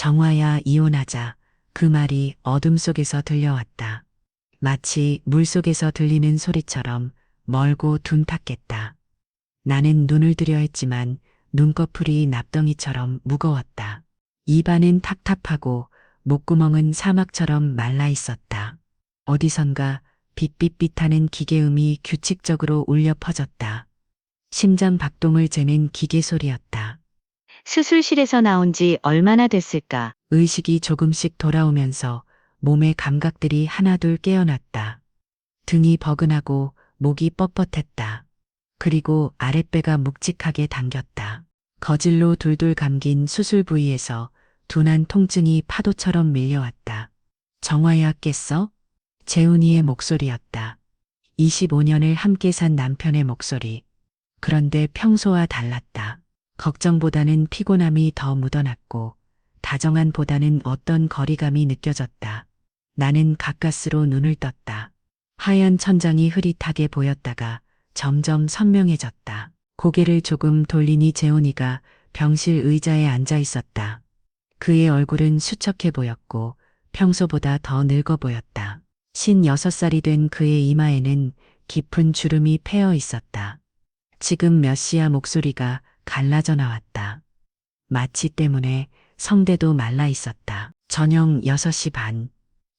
정화야, 이혼하자. 그 말이 어둠 속에서 들려왔다. 마치 물속에서 들리는 소리처럼 멀고 둔탁했다. 나는 눈을 들여 했지만 눈꺼풀이 납덩이처럼 무거웠다. 입안은 탁탁하고 목구멍은 사막처럼 말라 있었다. 어디선가 빗빗빗하는 기계음이 규칙적으로 울려 퍼졌다. 심장 박동을 재는 기계 소리였다. 수술실에서 나온 지 얼마나 됐을까? 의식이 조금씩 돌아오면서 몸의 감각들이 하나둘 깨어났다. 등이 버근하고 목이 뻣뻣했다. 그리고 아랫배가 묵직하게 당겼다. 거질로 둘둘 감긴 수술 부위에서 둔한 통증이 파도처럼 밀려왔다. 정화야, 깼어? 재훈이의 목소리였다. 25년을 함께 산 남편의 목소리. 그런데 평소와 달랐다. 걱정보다는 피곤함이 더 묻어났고 다정함보다는 어떤 거리감이 느껴졌다. 나는 가까스로 눈을 떴다. 하얀 천장이 흐릿하게 보였다가 점점 선명해졌다. 고개를 조금 돌리니 재훈이가 병실 의자에 앉아 있었다. 그의 얼굴은 수척해 보였고 평소보다 더 늙어 보였다. 56살이 된 그의 이마에는 깊은 주름이 패어 있었다. 지금 몇 시야? 목소리가 갈라져 나왔다. 마취 때문에 성대도 말라 있었다. 저녁 6시 반.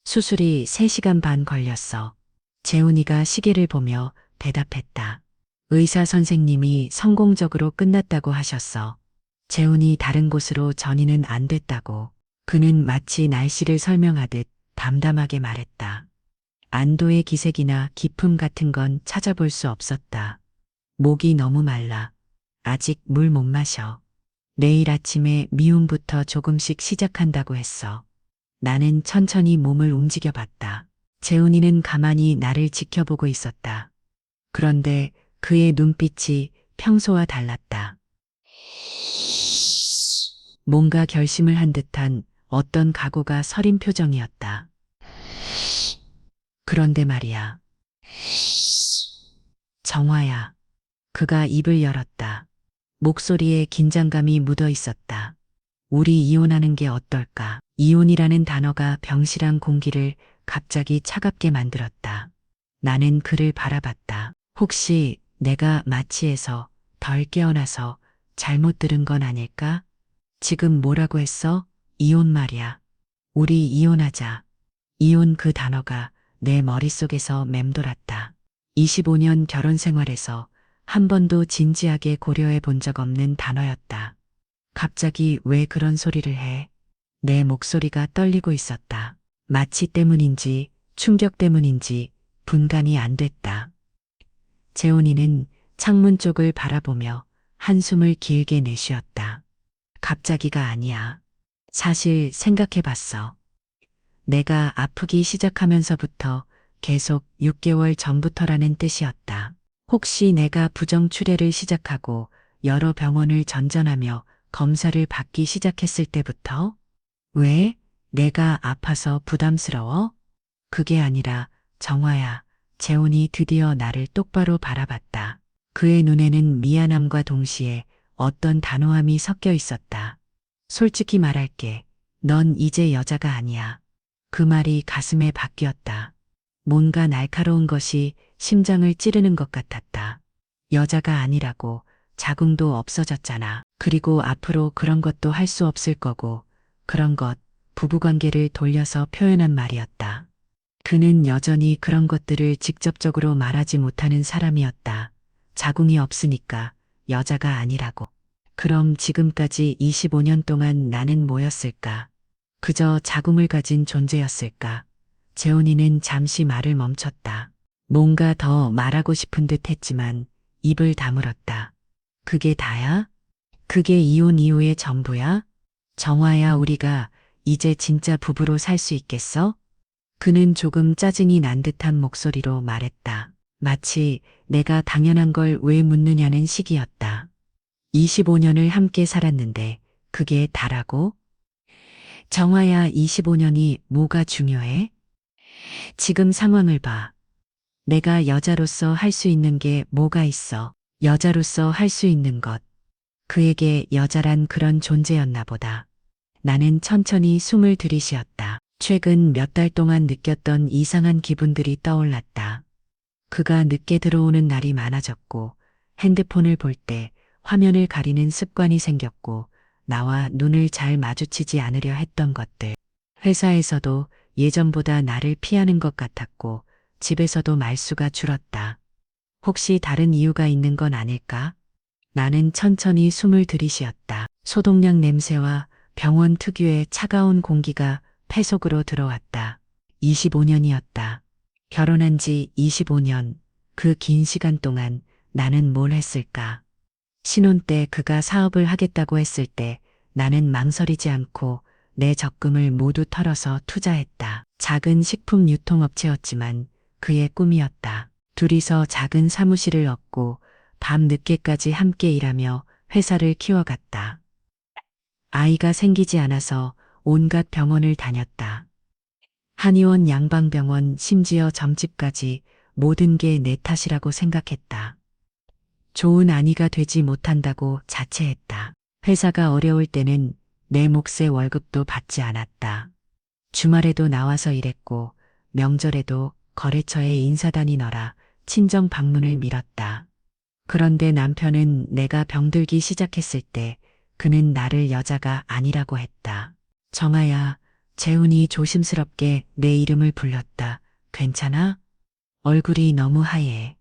수술이 3시간 반 걸렸어. 재훈이가 시계를 보며 대답했다. 의사 선생님이 성공적으로 끝났다고 하셨어. 재훈이 다른 곳으로 전이는 안 됐다고. 그는 마치 날씨를 설명하듯 담담하게 말했다. 안도의 기색이나 기품 같은 건 찾아볼 수 없었다. 목이 너무 말라. 아직 물 못 마셔. 내일 아침에 미움부터 조금씩 시작한다고 했어. 나는 천천히 몸을 움직여 봤다. 재훈이는 가만히 나를 지켜보고 있었다. 그런데 그의 눈빛이 평소와 달랐다. 뭔가 결심을 한 듯한 어떤 각오가 서린 표정이었다. 그런데 말이야. 정화야. 그가 입을 열었다. 목소리에 긴장감이 묻어 있었다. 우리 이혼하는 게 어떨까? 이혼이라는 단어가 병실안 공기를 갑자기 차갑게 만들었다. 나는 그를 바라봤다. 혹시 내가 마취해서 덜 깨어나서 잘못 들은 건 아닐까? 지금 뭐라고 했어? 이혼 말이야. 우리 이혼하자. 이혼, 그 단어가 내 머릿속에서 맴돌았다. 25년 결혼 생활에서 한 번도 진지하게 고려해 본 적 없는 단어였다. 갑자기 왜 그런 소리를 해? 내 목소리가 떨리고 있었다. 마취 때문인지 충격 때문인지 분간이 안 됐다. 재훈이는 창문 쪽을 바라보며 한숨을 길게 내쉬었다. 갑자기가 아니야. 사실 생각해 봤어. 내가 아프기 시작하면서부터 계속 6개월 전부터라는 뜻이었다. 혹시 내가 부정출혈을 시작하고 여러 병원을 전전하며 검사를 받기 시작했을 때부터? 왜? 내가 아파서 부담스러워? 그게 아니라 정화야. 재훈이 드디어 나를 똑바로 바라봤다. 그의 눈에는 미안함과 동시에 어떤 단호함이 섞여 있었다. 솔직히 말할게. 넌 이제 여자가 아니야. 그 말이 가슴에 박혔다. 뭔가 날카로운 것이 심장을 찌르는 것 같았다. 여자가 아니라고. 자궁도 없어졌잖아. 그리고 앞으로 그런 것도 할 수 없을 거고, 그런 것, 부부관계를 돌려서 표현한 말이었다. 그는 여전히 그런 것들을 직접적으로 말하지 못하는 사람이었다. 자궁이 없으니까 여자가 아니라고. 그럼 지금까지 25년 동안 나는 뭐였을까? 그저 자궁을 가진 존재였을까? 재훈이는 잠시 말을 멈췄다. 뭔가 더 말하고 싶은 듯 했지만 입을 다물었다. 그게 다야? 그게 이혼 이후의 전부야? 정화야, 우리가 이제 진짜 부부로 살 수 있겠어? 그는 조금 짜증이 난 듯한 목소리로 말했다. 마치 내가 당연한 걸 왜 묻느냐는 식이었다. 25년을 함께 살았는데 그게 다라고? 정화야, 25년이 뭐가 중요해? 지금 상황을 봐. 내가 여자로서 할 수 있는 게 뭐가 있어? 여자로서 할 수 있는 것. 그에게 여자란 그런 존재였나 보다. 나는 천천히 숨을 들이쉬었다. 최근 몇 달 동안 느꼈던 이상한 기분들이 떠올랐다. 그가 늦게 들어오는 날이 많아졌고, 핸드폰을 볼 때 화면을 가리는 습관이 생겼고, 나와 눈을 잘 마주치지 않으려 했던 것들. 회사에서도 예전보다 나를 피하는 것 같았고, 집에서도 말수가 줄었다. 혹시 다른 이유가 있는 건 아닐까? 나는 천천히 숨을 들이쉬었다. 소독약 냄새와 병원 특유의 차가운 공기가 폐 속으로 들어왔다. 25년이었다. 결혼한 지 25년. 그 긴 시간 동안 나는 뭘 했을까? 신혼 때 그가 사업을 하겠다고 했을 때 나는 망설이지 않고 내 적금을 모두 털어서 투자했다. 작은 식품 유통업체였지만 그의 꿈이었다. 둘이서 작은 사무실을 얻고 밤 늦게까지 함께 일하며 회사를 키워갔다. 아이가 생기지 않아서 온갖 병원을 다녔다. 한의원, 양방병원, 심지어 점집까지 모든 게 내 탓이라고 생각했다. 좋은 아내가 되지 못한다고 자책했다. 회사가 어려울 때는 내 몫의 월급도 받지 않았다. 주말에도 나와서 일했고 명절에도 거래처에 인사단이 넣어라 친정 방문을 밀었다. 그런데 남편은 내가 병들기 시작했을 때 그는 나를 여자가 아니라고 했다. 정아야, 재훈이 조심스럽게 내 이름을 불렀다. 괜찮아? 얼굴이 너무 하얘.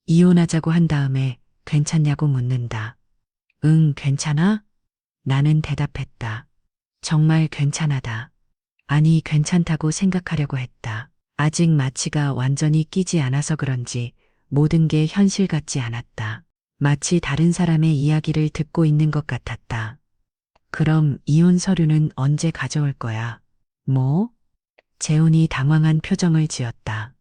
이혼하자고 한 다음에 괜찮냐고 묻는다. 응, 괜찮아? 나는 대답했다. 정말 괜찮하다. 아니, 괜찮다고 생각하려고 했다. 아직 마취가 완전히 끼지 않아서 그런지 모든 게 현실 같지 않았다. 마치 다른 사람의 이야기를 듣고 있는 것 같았다. 그럼 이혼 서류는 언제 가져올 거야? 뭐? 재훈이 당황한 표정을 지었다.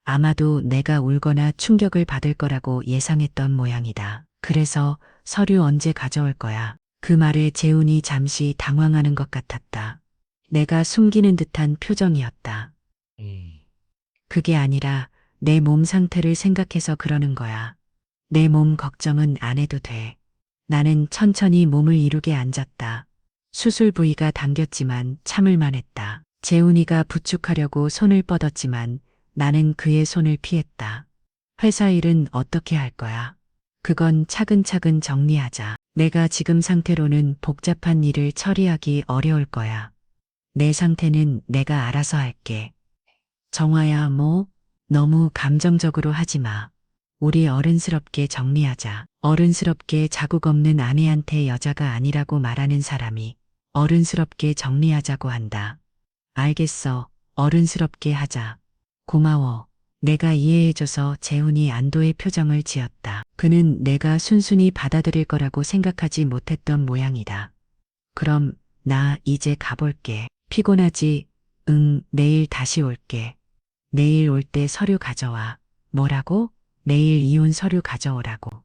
아마도 내가 울거나 충격을 받을 거라고 예상했던 모양이다. 그래서 서류 언제 가져올 거야? 그 말에 재훈이 잠시 당황하는 것 같았다. 내가 숨기는 듯한 표정이었다. 그게 아니라 내 몸 상태를 생각해서 그러는 거야. 내 몸 걱정은 안 해도 돼. 나는 천천히 몸을 이루게 앉았다. 수술 부위가 당겼지만 참을만 했다. 재훈이가 부축하려고 손을 뻗었지만 나는 그의 손을 피했다. 회사 일은 어떻게 할 거야? 그건 차근차근 정리하자. 내가 지금 상태로는 복잡한 일을 처리하기 어려울 거야. 내 상태는 내가 알아서 할게. 정화야, 뭐? 너무 감정적으로 하지 마. 우리 어른스럽게 정리하자. 어른스럽게 자국 없는 아내한테 여자가 아니라고 말하는 사람이 어른스럽게 정리하자고 한다. 알겠어. 어른스럽게 하자. 고마워. 내가 이해해줘서 재훈이 안도의 표정을 지었다. 그는 내가 순순히 받아들일 거라고 생각하지 못했던 모양이다. 그럼 나 이제 가볼게. 피곤하지? 응, 내일 다시 올게. 내일 올 때 서류 가져와. 뭐라고? 내일 이혼 서류 가져오라고.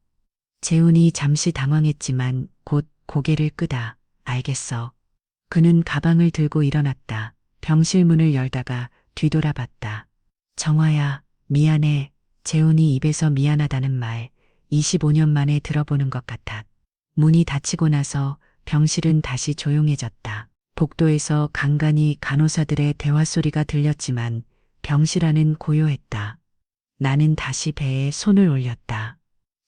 재훈이 잠시 당황했지만 곧 고개를 끄다. 알겠어. 그는 가방을 들고 일어났다. 병실 문을 열다가 뒤돌아봤다. 정화야, 미안해. 재훈이 입에서 미안하다는 말 25년 만에 들어보는 것 같아. 문이 닫히고 나서 병실은 다시 조용해졌다. 복도에서 간간히 간호사들의 대화 소리가 들렸지만 병실 안은 고요했다. 나는 다시 배에 손을 올렸다.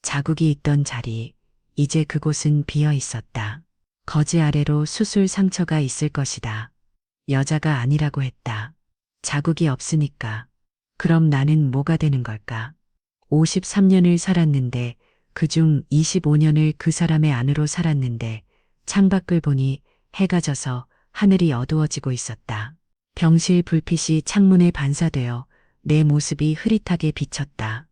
자국이 있던 자리, 이제 그곳은 비어 있었다. 거지 아래로 수술 상처가 있을 것이다. 여자가 아니라고 했다. 자국이 없으니까. 그럼 나는 뭐가 되는 걸까? 53년을 살았는데 그중 25년을 그 사람의 안으로 살았는데 창밖을 보니 해가 져서 하늘이 어두워지고 있었다. 병실 불빛이 창문에 반사되어 내 모습이 흐릿하게 비쳤다.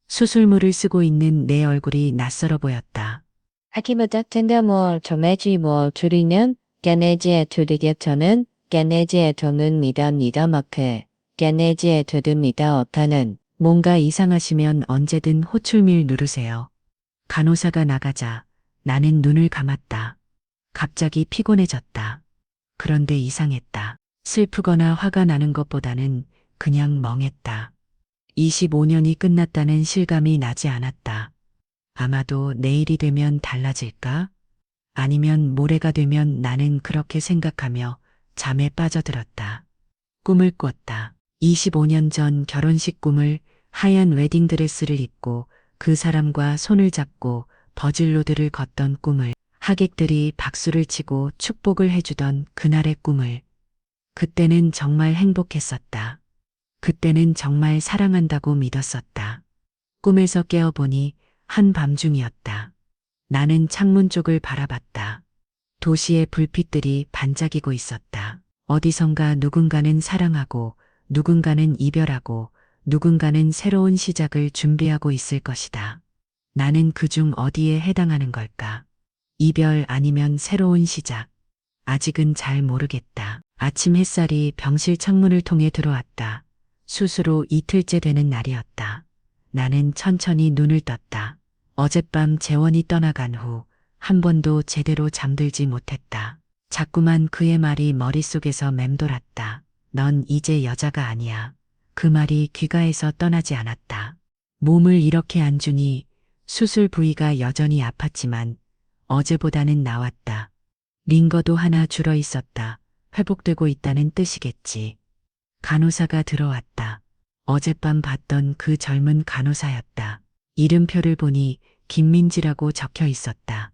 수술물을 쓰고 있는 내 얼굴이 낯설어 보였다. 아기보다 텐더몰, 조매지몰 줄이는 게네지에 두리게터는 게네지에 도는 미다 마크 게네지에 두듭니다 어타는 뭔가 이상하시면 언제든 호출밀 누르세요. 간호사가 나가자 나는 눈을 감았다. 갑자기 피곤해졌다. 그런데 이상했다. 슬프거나 화가 나는 것보다는 그냥 멍했다. 25년이 끝났다는 실감이 나지 않았다. 아마도 내일이 되면 달라질까? 아니면 모레가 되면 나는 그렇게 생각하며 잠에 빠져들었다. 꿈을 꿨다. 25년 전 결혼식 꿈을 하얀 웨딩드레스를 입고 그 사람과 손을 잡고 버질로드를 걷던 꿈을 하객들이 박수를 치고 축복을 해주던 그날의 꿈을 그때는 정말 행복했었다. 그때는 정말 사랑한다고 믿었었다. 꿈에서 깨어보니 한밤중이었다. 나는 창문 쪽을 바라봤다. 도시의 불빛들이 반짝이고 있었다. 어디선가 누군가는 사랑하고 누군가는 이별하고 누군가는 새로운 시작을 준비하고 있을 것이다. 나는 그중 어디에 해당하는 걸까? 이별 아니면 새로운 시작. 아직은 잘 모르겠다. 아침 햇살이 병실 창문을 통해 들어왔다. 수술 후 이틀째 되는 날이었다. 나는 천천히 눈을 떴다. 어젯밤 재원이 떠나간 후 한 번도 제대로 잠들지 못했다. 자꾸만 그의 말이 머릿속에서 맴돌았다. 넌 이제 여자가 아니야. 그 말이 귀가에서 떠나지 않았다. 몸을 이렇게 안주니 수술 부위가 여전히 아팠지만 어제보다는 나았다. 링거도 하나 줄어 있었다. 회복되고 있다는 뜻이겠지. 간호사가 들어왔다. 어젯밤 봤던 그 젊은 간호사였다. 이름표를 보니 김민지라고 적혀 있었다.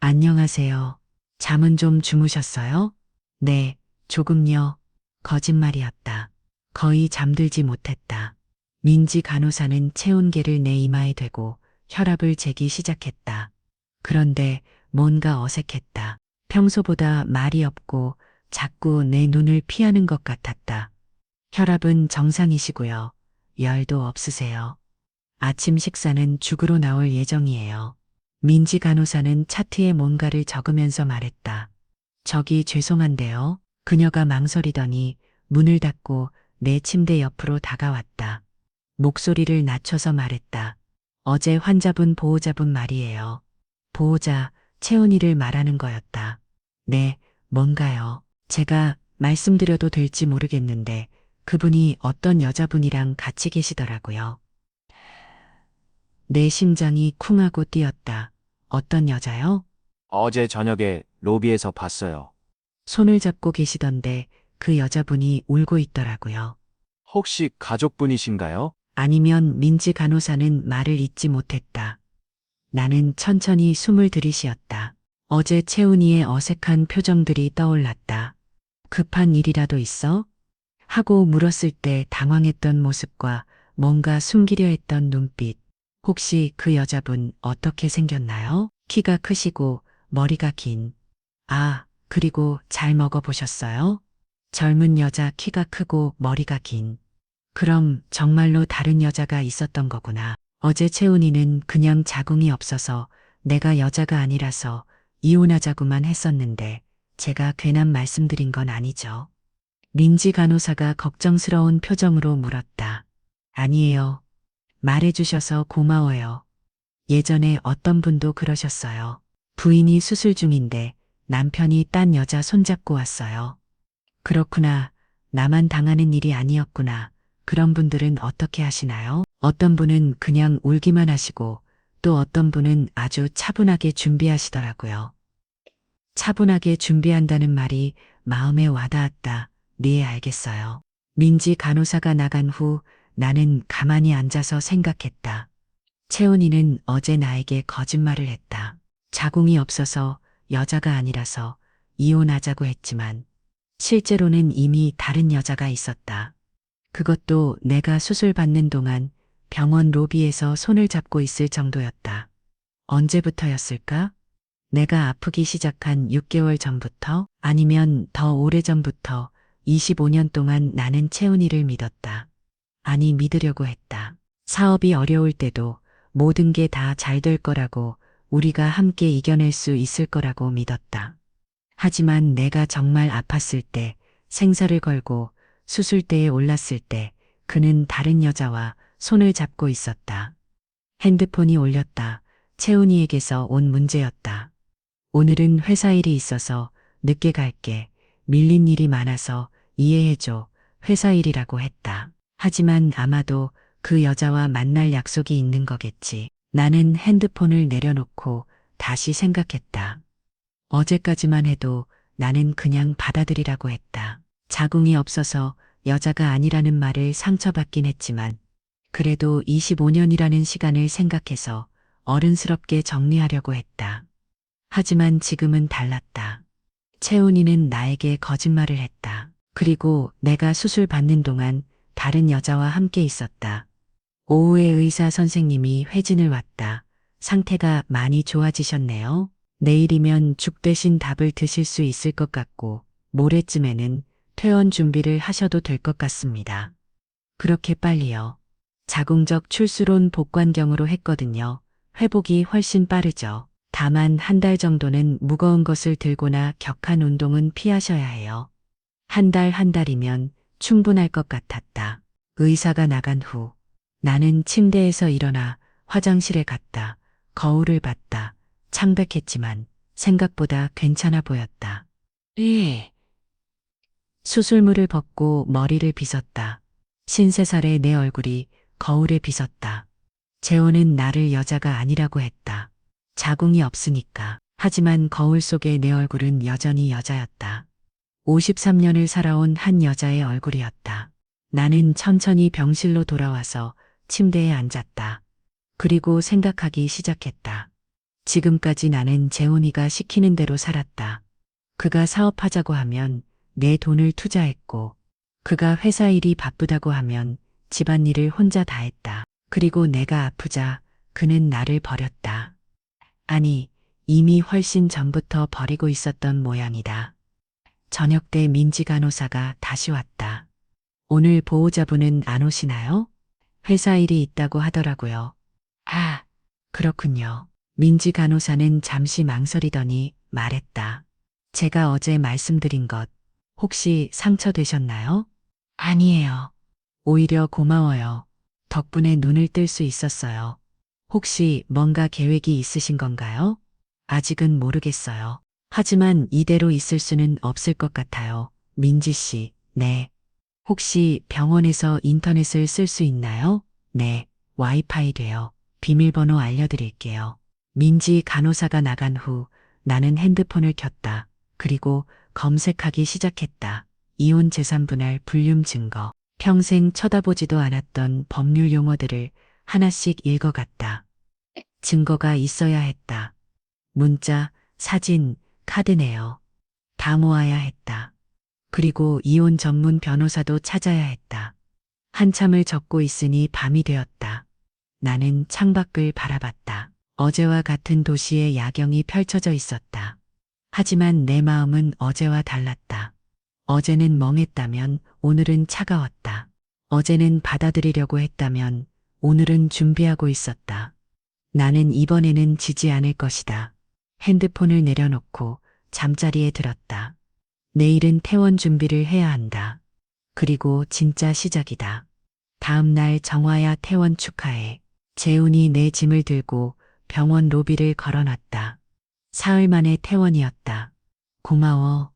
안녕하세요. 잠은 좀 주무셨어요? 네, 조금요. 거짓말이었다. 거의 잠들지 못했다. 민지 간호사는 체온계를 내 이마에 대고 혈압을 재기 시작했다. 그런데 뭔가 어색했다. 평소보다 말이 없고 자꾸 내 눈을 피하는 것 같았다. 혈압은 정상이시고요. 열도 없으세요. 아침 식사는 죽으로 나올 예정이에요. 민지 간호사는 차트에 뭔가를 적으면서 말했다. 저기 죄송한데요. 그녀가 망설이더니 문을 닫고 내 침대 옆으로 다가왔다. 목소리를 낮춰서 말했다. 어제 환자분 보호자분 말이에요. 보호자, 채은이를 말하는 거였다. 네, 뭔가요? 제가 말씀드려도 될지 모르겠는데 그분이 어떤 여자분이랑 같이 계시더라고요. 내 심장이 쿵하고 뛰었다. 어떤 여자요? 어제 저녁에 로비에서 봤어요. 손을 잡고 계시던데 그 여자분이 울고 있더라고요. 혹시 가족분이신가요? 아니면 민지 간호사는 말을 잇지 못했다. 나는 천천히 숨을 들이쉬었다. 어제 채은이의 어색한 표정들이 떠올랐다. 급한 일이라도 있어? 하고 물었을 때 당황했던 모습과 뭔가 숨기려 했던 눈빛. 혹시 그 여자분 어떻게 생겼나요? 키가 크시고 머리가 긴. 아, 그리고 잘 먹어보셨어요? 젊은 여자 키가 크고 머리가 긴. 그럼 정말로 다른 여자가 있었던 거구나. 어제 채은이는 그냥 자궁이 없어서 내가 여자가 아니라서 이혼하자고만 했었는데 제가 괜한 말씀드린 건 아니죠. 민지 간호사가 걱정스러운 표정으로 물었다. 아니에요. 말해주셔서 고마워요. 예전에 어떤 분도 그러셨어요. 부인이 수술 중인데 남편이 딴 여자 손잡고 왔어요. 그렇구나. 나만 당하는 일이 아니었구나. 그런 분들은 어떻게 하시나요? 어떤 분은 그냥 울기만 하시고 또 어떤 분은 아주 차분하게 준비하시더라고요. 차분하게 준비한다는 말이 마음에 와닿았다. 네, 알겠어요. 민지 간호사가 나간 후 나는 가만히 앉아서 생각했다. 채은이는 어제 나에게 거짓말을 했다. 자궁이 없어서 여자가 아니라서 이혼하자고 했지만 실제로는 이미 다른 여자가 있었다. 그것도 내가 수술 받는 동안 병원 로비에서 손을 잡고 있을 정도였다. 언제부터였을까? 내가 아프기 시작한 6개월 전부터 아니면 더 오래전부터 25년 동안 나는 채은이를 믿었다. 아니, 믿으려고 했다. 사업이 어려울 때도 모든 게 다 잘 될 거라고 우리가 함께 이겨낼 수 있을 거라고 믿었다. 하지만 내가 정말 아팠을 때, 생사를 걸고 수술대에 올랐을 때 그는 다른 여자와 손을 잡고 있었다. 핸드폰이 울렸다. 채은이에게서 온 문제였다. 오늘은 회사 일이 있어서 늦게 갈게. 밀린 일이 많아서 이해해줘. 회사 일이라고 했다. 하지만 아마도 그 여자와 만날 약속이 있는 거겠지. 나는 핸드폰을 내려놓고 다시 생각했다. 어제까지만 해도 나는 그냥 받아들이라고 했다. 자궁이 없어서 여자가 아니라는 말을 상처받긴 했지만 그래도 25년이라는 시간을 생각해서 어른스럽게 정리하려고 했다. 하지만 지금은 달랐다. 채훈이는 나에게 거짓말을 했다. 그리고 내가 수술 받는 동안 다른 여자와 함께 있었다. 오후에 의사 선생님이 회진을 왔다. 상태가 많이 좋아지셨네요. 내일이면 죽 대신 답을 드실 수 있을 것 같고 모레쯤에는 퇴원 준비를 하셔도 될 것 같습니다. 그렇게 빨리요. 자궁적 출수론 복관경으로 했거든요. 회복이 훨씬 빠르죠. 다만 한 달 정도는 무거운 것을 들거나 격한 운동은 피하셔야 해요. 한 달이면 충분할 것 같았다. 의사가 나간 후 나는 침대에서 일어나 화장실에 갔다. 거울을 봤다. 창백했지만 생각보다 괜찮아 보였다. 수술물을 벗고 머리를 빗었다. 53살의 내 얼굴이 거울에 비섰다. 재호는 나를 여자가 아니라고 했다. 자궁이 없으니까. 하지만 거울 속의 내 얼굴은 여전히 여자였다. 53년을 살아온 한 여자의 얼굴이었다. 나는 천천히 병실로 돌아와서 침대에 앉았다. 그리고 생각하기 시작했다. 지금까지 나는 재훈이가 시키는 대로 살았다. 그가 사업하자고 하면 내 돈을 투자했고, 그가 회사 일이 바쁘다고 하면 집안일을 혼자 다 했다. 그리고 내가 아프자 그는 나를 버렸다. 아니, 이미 훨씬 전부터 버리고 있었던 모양이다. 저녁 때 민지 간호사가 다시 왔다. 오늘 보호자분은 안 오시나요? 회사 일이 있다고 하더라고요. 아, 그렇군요. 민지 간호사는 잠시 망설이더니 말했다. 제가 어제 말씀드린 것 혹시 상처되셨나요? 아니에요. 오히려 고마워요. 덕분에 눈을 뜰 수 있었어요. 혹시 뭔가 계획이 있으신 건가요? 아직은 모르겠어요. 하지만 이대로 있을 수는 없을 것 같아요. 민지 씨, 네. 혹시 병원에서 인터넷을 쓸 수 있나요? 네, 와이파이 돼요. 비밀번호 알려드릴게요. 민지 간호사가 나간 후 나는 핸드폰을 켰다. 그리고 검색하기 시작했다. 이혼 재산 분할 불륜 증거. 평생 쳐다보지도 않았던 법률 용어들을 하나씩 읽어갔다. 증거가 있어야 했다. 문자, 사진, 카드 내역. 다 모아야 했다. 그리고 이혼 전문 변호사도 찾아야 했다. 한참을 적고 있으니 밤이 되었다. 나는 창밖을 바라봤다. 어제와 같은 도시의 야경이 펼쳐져 있었다. 하지만 내 마음은 어제와 달랐다. 어제는 멍했다면 오늘은 차가웠다. 어제는 받아들이려고 했다면 오늘은 준비하고 있었다. 나는 이번에는 지지 않을 것이다. 핸드폰을 내려놓고 잠자리에 들었다. 내일은 퇴원 준비를 해야 한다. 그리고 진짜 시작이다. 다음 날 정화야 퇴원 축하해. 재훈이 내 짐을 들고 병원 로비를 걸어놨다. 사흘 만에 퇴원이었다. 고마워.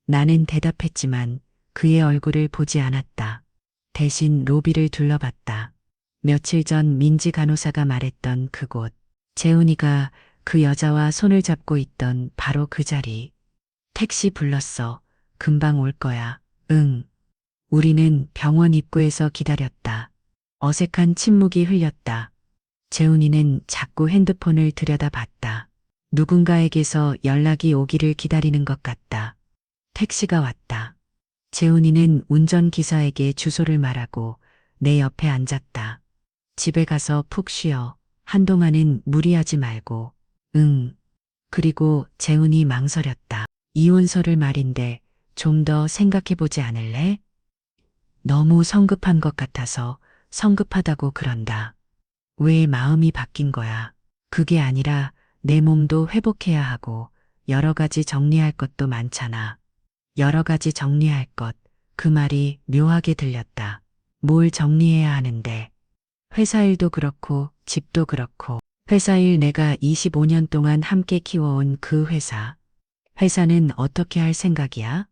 나는 대답했지만 그의 얼굴을 보지 않았다. 대신 로비를 둘러봤다. 며칠 전 민지 간호사가 말했던 그곳. 재훈이가 그 여자와 손을 잡고 있던 바로 그 자리. 택시 불렀어. 금방 올 거야. 응. 우리는 병원 입구에서 기다렸다. 어색한 침묵이 흘렸다. 재훈이는 자꾸 핸드폰을 들여다봤다. 누군가에게서 연락이 오기를 기다리는 것 같다. 택시가 왔다. 재훈이는 운전기사에게 주소를 말하고 내 옆에 앉았다. 집에 가서 푹 쉬어. 한동안은 무리하지 말고. 응. 그리고 재훈이 망설였다. 이혼서를 말인데 좀 더 생각해보지 않을래? 너무 성급한 것 같아서 성급하다고 그런다. 왜 마음이 바뀐 거야? 그게 아니라 내 몸도 회복해야 하고 여러 가지 정리할 것도 많잖아. 여러 가지 정리할 것. 그 말이 묘하게 들렸다. 뭘 정리해야 하는데. 회사 일도 그렇고 집도 그렇고. 회사 일 내가 25년 동안 함께 키워온 그 회사. 회사는 어떻게 할 생각이야?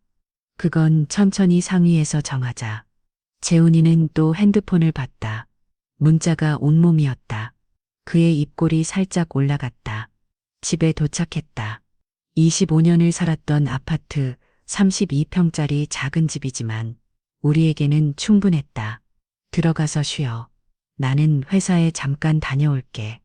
그건 천천히 상의해서 정하자. 재훈이는 또 핸드폰을 봤다. 문자가 온몸이었다. 그의 입꼬리 살짝 올라갔다. 집에 도착했다. 25년을 살았던 아파트 32평짜리 작은 집이지만 우리에게는 충분했다. 들어가서 쉬어. 나는 회사에 잠깐 다녀올게.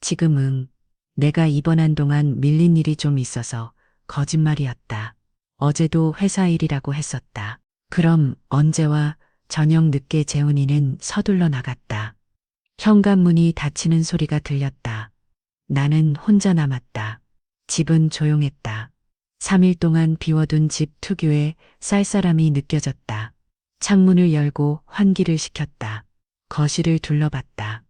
지금 응. 내가 입원한 동안 밀린 일이 좀 있어서 거짓말이었다. 어제도 회사 일이라고 했었다. 그럼 언제와? 저녁 늦게 재훈이는 서둘러 나갔다. 현관문이 닫히는 소리가 들렸다. 나는 혼자 남았다. 집은 조용했다. 3일 동안 비워둔 집 특유의 쌀쌀함이 느껴졌다. 창문을 열고 환기를 시켰다. 거실을 둘러봤다.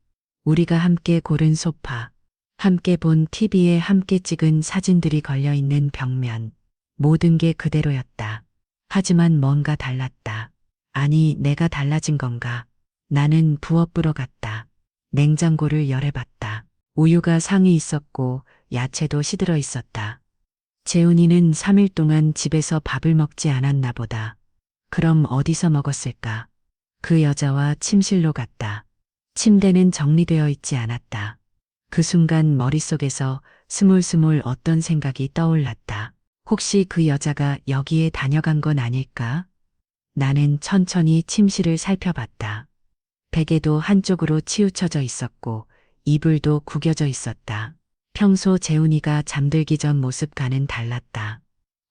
우리가 함께 고른 소파, 함께 본 TV에 함께 찍은 사진들이 걸려있는 벽면. 모든 게 그대로였다. 하지만 뭔가 달랐다. 아니, 내가 달라진 건가? 나는 부엌으로 갔다. 냉장고를 열어봤다. 우유가 상이 있었고 야채도 시들어 있었다. 재훈이는 3일 동안 집에서 밥을 먹지 않았나 보다. 그럼 어디서 먹었을까? 그 여자와 침실로 갔다. 침대는 정리되어 있지 않았다. 그 순간 머릿속에서 스물스물 어떤 생각이 떠올랐다. 혹시 그 여자가 여기에 다녀간 건 아닐까? 나는 천천히 침실을 살펴봤다. 베개도 한쪽으로 치우쳐져 있었고 이불도 구겨져 있었다. 평소 재훈이가 잠들기 전 모습과는 달랐다.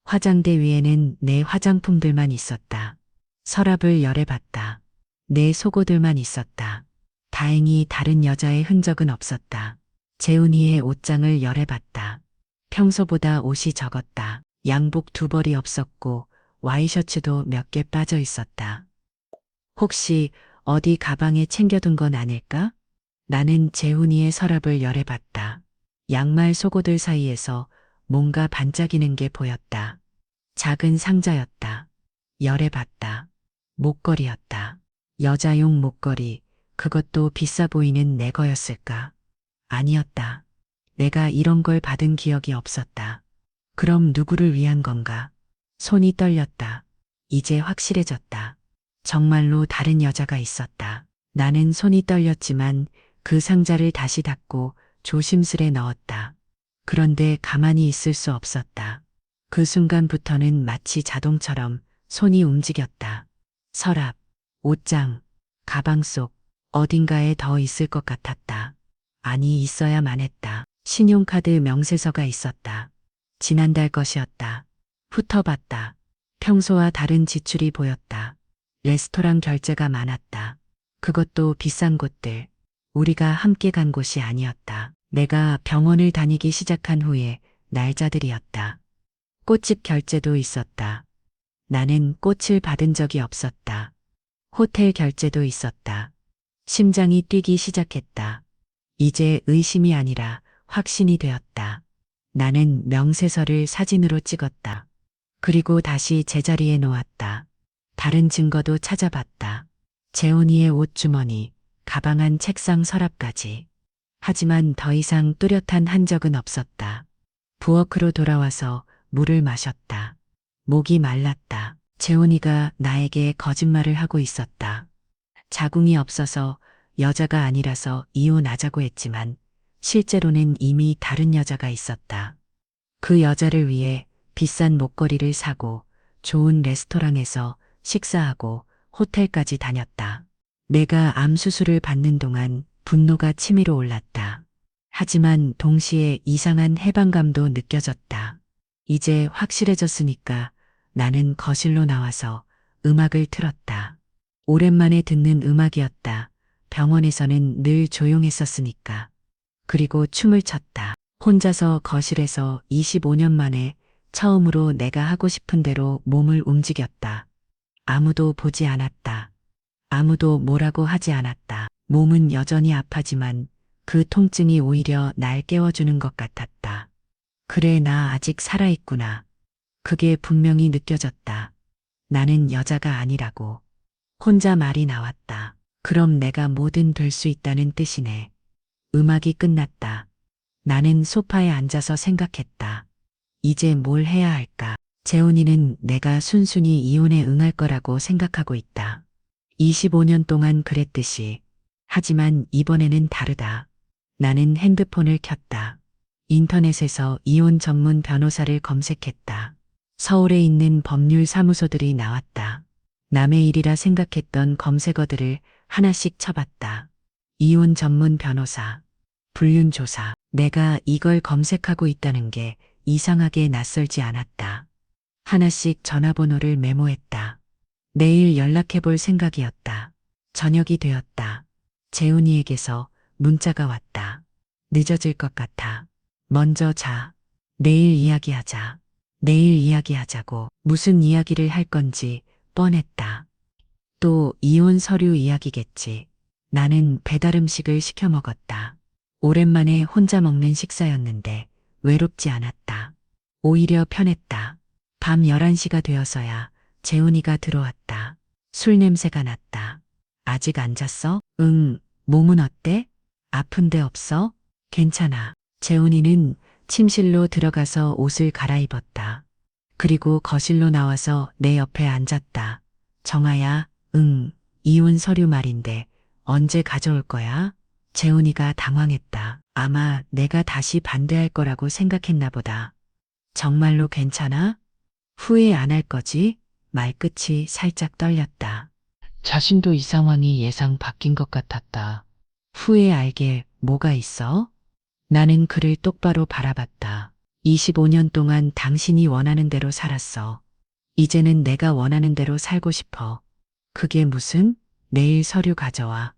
화장대 위에는 내 화장품들만 있었다. 서랍을 열어봤다. 내 속옷들만 있었다. 다행히 다른 여자의 흔적은 없었다. 재훈이의 옷장을 열어봤다. 평소보다 옷이 적었다. 양복 2벌이 없었고 와이셔츠도 몇 개 빠져 있었다. 혹시 어디 가방에 챙겨둔 건 아닐까? 나는 재훈이의 서랍을 열어봤다. 양말 속옷들 사이에서 뭔가 반짝이는 게 보였다. 작은 상자였다. 열어봤다. 목걸이였다. 여자용 목걸이, 그것도 비싸 보이는 내 거였을까? 아니었다. 내가 이런 걸 받은 기억이 없었다. 그럼 누구를 위한 건가? 손이 떨렸다. 이제 확실해졌다. 정말로 다른 여자가 있었다. 나는 손이 떨렸지만 그 상자를 다시 닫고 조심스레 넣었다. 그런데 가만히 있을 수 없었다. 그 순간부터는 마치 자동처럼 손이 움직였다. 서랍, 옷장, 가방 속 어딘가에 더 있을 것 같았다. 아니, 있어야만 했다. 신용카드 명세서가 있었다. 지난달 것이었다. 훑어봤다. 평소와 다른 지출이 보였다. 레스토랑 결제가 많았다. 그것도 비싼 곳들. 우리가 함께 간 곳이 아니었다. 내가 병원을 다니기 시작한 후에 날짜들이었다. 꽃집 결제도 있었다. 나는 꽃을 받은 적이 없었다. 호텔 결제도 있었다. 심장이 뛰기 시작했다. 이제 의심이 아니라 확신이 되었다. 나는 명세서를 사진으로 찍었다. 그리고 다시 제자리에 놓았다. 다른 증거도 찾아봤다. 재훈이의 옷주머니, 가방 안 책상 서랍까지. 하지만 더 이상 뚜렷한 흔적은 없었다. 부엌으로 돌아와서 물을 마셨다. 목이 말랐다. 재훈이가 나에게 거짓말을 하고 있었다. 자궁이 없어서 여자가 아니라서 이혼하자고 했지만 실제로는 이미 다른 여자가 있었다. 그 여자를 위해 비싼 목걸이를 사고 좋은 레스토랑에서 식사하고 호텔까지 다녔다. 내가 암 수술을 받는 동안 분노가 치밀어 올랐다. 하지만 동시에 이상한 해방감도 느껴졌다. 이제 확실해졌으니까 나는 거실로 나와서 음악을 틀었다. 오랜만에 듣는 음악이었다. 병원에서는 늘 조용했었으니까. 그리고 춤을 췄다. 혼자서 거실에서 25년 만에 처음으로 내가 하고 싶은 대로 몸을 움직였다. 아무도 보지 않았다. 아무도 뭐라고 하지 않았다. 몸은 여전히 아파지만 그 통증이 오히려 날 깨워주는 것 같았다. 그래, 나 아직 살아있구나. 그게 분명히 느껴졌다. 나는 여자가 아니라고. 혼자 말이 나왔다. 그럼 내가 뭐든 될 수 있다는 뜻이네. 음악이 끝났다. 나는 소파에 앉아서 생각했다. 이제 뭘 해야 할까? 재훈이는 내가 순순히 이혼에 응할 거라고 생각하고 있다. 25년 동안 그랬듯이. 하지만 이번에는 다르다. 나는 핸드폰을 켰다. 인터넷에서 이혼 전문 변호사를 검색했다. 서울에 있는 법률 사무소들이 나왔다. 남의 일이라 생각했던 검색어들을 하나씩 쳐봤다. 이혼 전문 변호사, 불륜 조사. 내가 이걸 검색하고 있다는 게 이상하게 낯설지 않았다. 하나씩 전화번호를 메모했다. 내일 연락해볼 생각이었다. 저녁이 되었다. 재훈이에게서 문자가 왔다. 늦어질 것 같아. 먼저 자. 내일 이야기하자. 내일 이야기하자고. 무슨 이야기를 할 건지 뻔했다. 또 이혼 서류 이야기겠지. 나는 배달 음식을 시켜 먹었다. 오랜만에 혼자 먹는 식사였는데 외롭지 않았다. 오히려 편했다. 밤 11시가 되어서야 재훈이가 들어왔다. 술 냄새가 났다. 아직 안 잤어? 응. 몸은 어때? 아픈 데 없어? 괜찮아. 재훈이는 침실로 들어가서 옷을 갈아입었다. 그리고 거실로 나와서 내 옆에 앉았다. 정아야, 응. 이혼 서류 말인데 언제 가져올 거야? 재훈이가 당황했다. 아마 내가 다시 반대할 거라고 생각했나 보다. 정말로 괜찮아? 후회 안 할 거지? 말끝이 살짝 떨렸다. 자신도 이 상황이 예상 바뀐 것 같았다. 후회 알게 뭐가 있어? 나는 그를 똑바로 바라봤다. 25년 동안 당신이 원하는 대로 살았어. 이제는 내가 원하는 대로 살고 싶어. 그게 무슨? 내일 서류 가져와.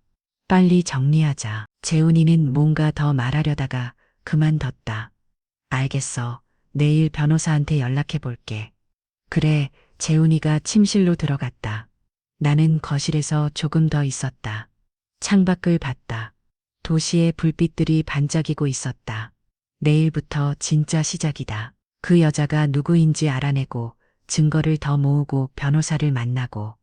빨리 정리하자. 재훈이는 뭔가 더 말하려다가 그만뒀다. 알겠어. 내일 변호사한테 연락해 볼게. 그래, 재훈이가 침실로 들어갔다. 나는 거실에서 조금 더 있었다. 창밖을 봤다. 도시의 불빛들이 반짝이고 있었다. 내일부터 진짜 시작이다. 그 여자가 누구인지 알아내고 증거를 더 모으고 변호사를 만나고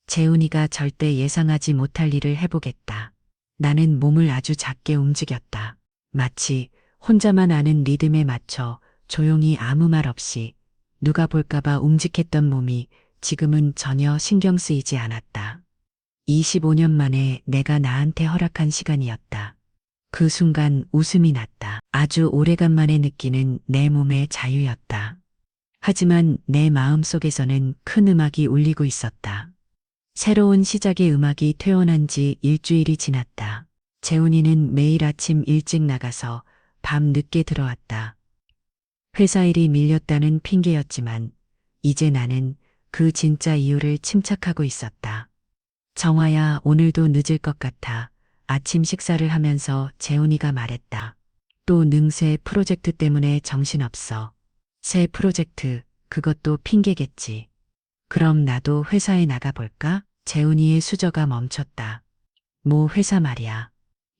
재훈이가 절대 예상하지 못할 일을 해보겠다. 나는 몸을 아주 작게 움직였다. 마치 혼자만 아는 리듬에 맞춰 조용히 아무 말 없이 누가 볼까봐 움직했던 몸이 지금은 전혀 신경 쓰이지 않았다. 25년 만에 내가 나한테 허락한 시간이었다. 그 순간 웃음이 났다. 아주 오래간만에 느끼는 내 몸의 자유였다. 하지만 내 마음 속에서는 큰 음악이 울리고 있었다. 새로운 시작의 음악이 퇴원한 지 일주일이 지났다. 재훈이는 매일 아침 일찍 나가서 밤 늦게 들어왔다. 회사 일이 밀렸다는 핑계였지만 이제 나는 그 진짜 이유를 침착하고 있었다. 정화야, 오늘도 늦을 것 같아. 아침 식사를 하면서 재훈이가 말했다. 또 능세 프로젝트 때문에 정신없어. 새 프로젝트, 그것도 핑계겠지. 그럼 나도 회사에 나가볼까? 재훈이의 수저가 멈췄다. 뭐 회사 말이야.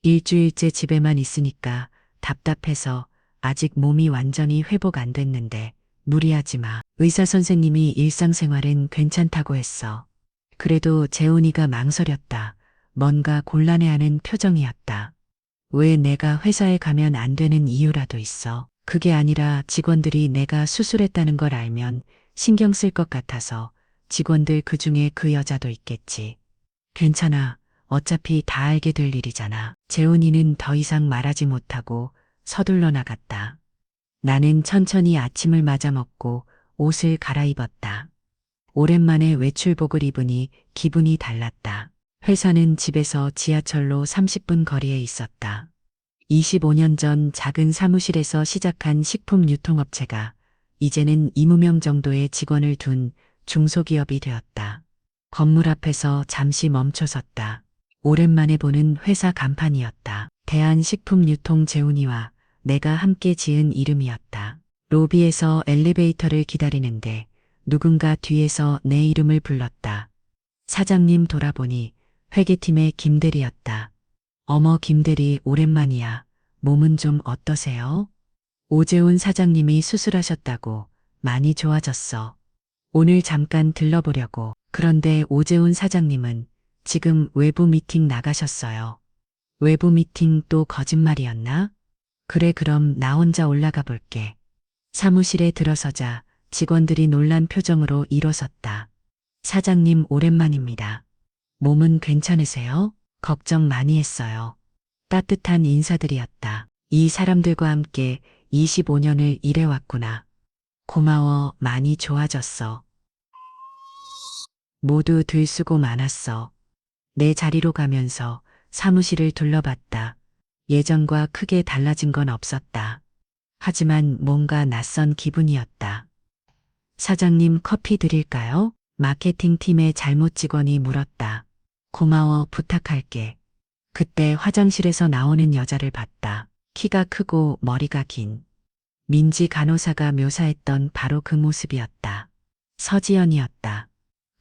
일주일째 집에만 있으니까 답답해서 아직 몸이 완전히 회복 안 됐는데 무리하지 마. 의사 선생님이 일상생활은 괜찮다고 했어. 그래도 재훈이가 망설였다. 뭔가 곤란해하는 표정이었다. 왜 내가 회사에 가면 안 되는 이유라도 있어. 그게 아니라 직원들이 내가 수술했다는 걸 알면 신경 쓸 것 같아서 직원들 그중에 그 여자도 있겠지. 괜찮아. 어차피 다 알게 될 일이잖아. 재훈이는 더 이상 말하지 못하고 서둘러 나갔다. 나는 천천히 아침을 맞아 먹고 옷을 갈아입었다. 오랜만에 외출복을 입으니 기분이 달랐다. 회사는 집에서 지하철로 30분 거리에 있었다. 25년 전 작은 사무실에서 시작한 식품 유통업체가 이제는 20명 정도의 직원을 둔 중소기업이 되었다. 건물 앞에서 잠시 멈춰섰다. 오랜만에 보는 회사 간판이었다. 대한식품유통 재훈이와 내가 함께 지은 이름이었다. 로비에서 엘리베이터를 기다리는데 누군가 뒤에서 내 이름을 불렀다. 사장님 돌아보니 회계팀의 김대리였다. 어머 김대리 오랜만이야. 몸은 좀 어떠세요? 오재훈 사장님이 수술하셨다고 많이 좋아졌어. 오늘 잠깐 들러보려고. 그런데 오재훈 사장님은 지금 외부 미팅 나가셨어요. 외부 미팅 또 거짓말이었나? 그래 그럼 나 혼자 올라가 볼게. 사무실에 들어서자 직원들이 놀란 표정으로 일어섰다. 사장님 오랜만입니다. 몸은 괜찮으세요? 걱정 많이 했어요. 따뜻한 인사들이었다. 이 사람들과 함께 25년을 일해왔구나. 고마워, 많이 좋아졌어. 모두 들수고 많았어. 내 자리로 가면서 사무실을 둘러봤다. 예전과 크게 달라진 건 없었다. 하지만 뭔가 낯선 기분이었다. 사장님, 커피 드릴까요? 마케팅팀의 잘못 직원이 물었다. 고마워, 부탁할게. 그때 화장실에서 나오는 여자를 봤다. 키가 크고 머리가 긴. 민지 간호사가 묘사했던 바로 그 모습이었다. 서지연이었다.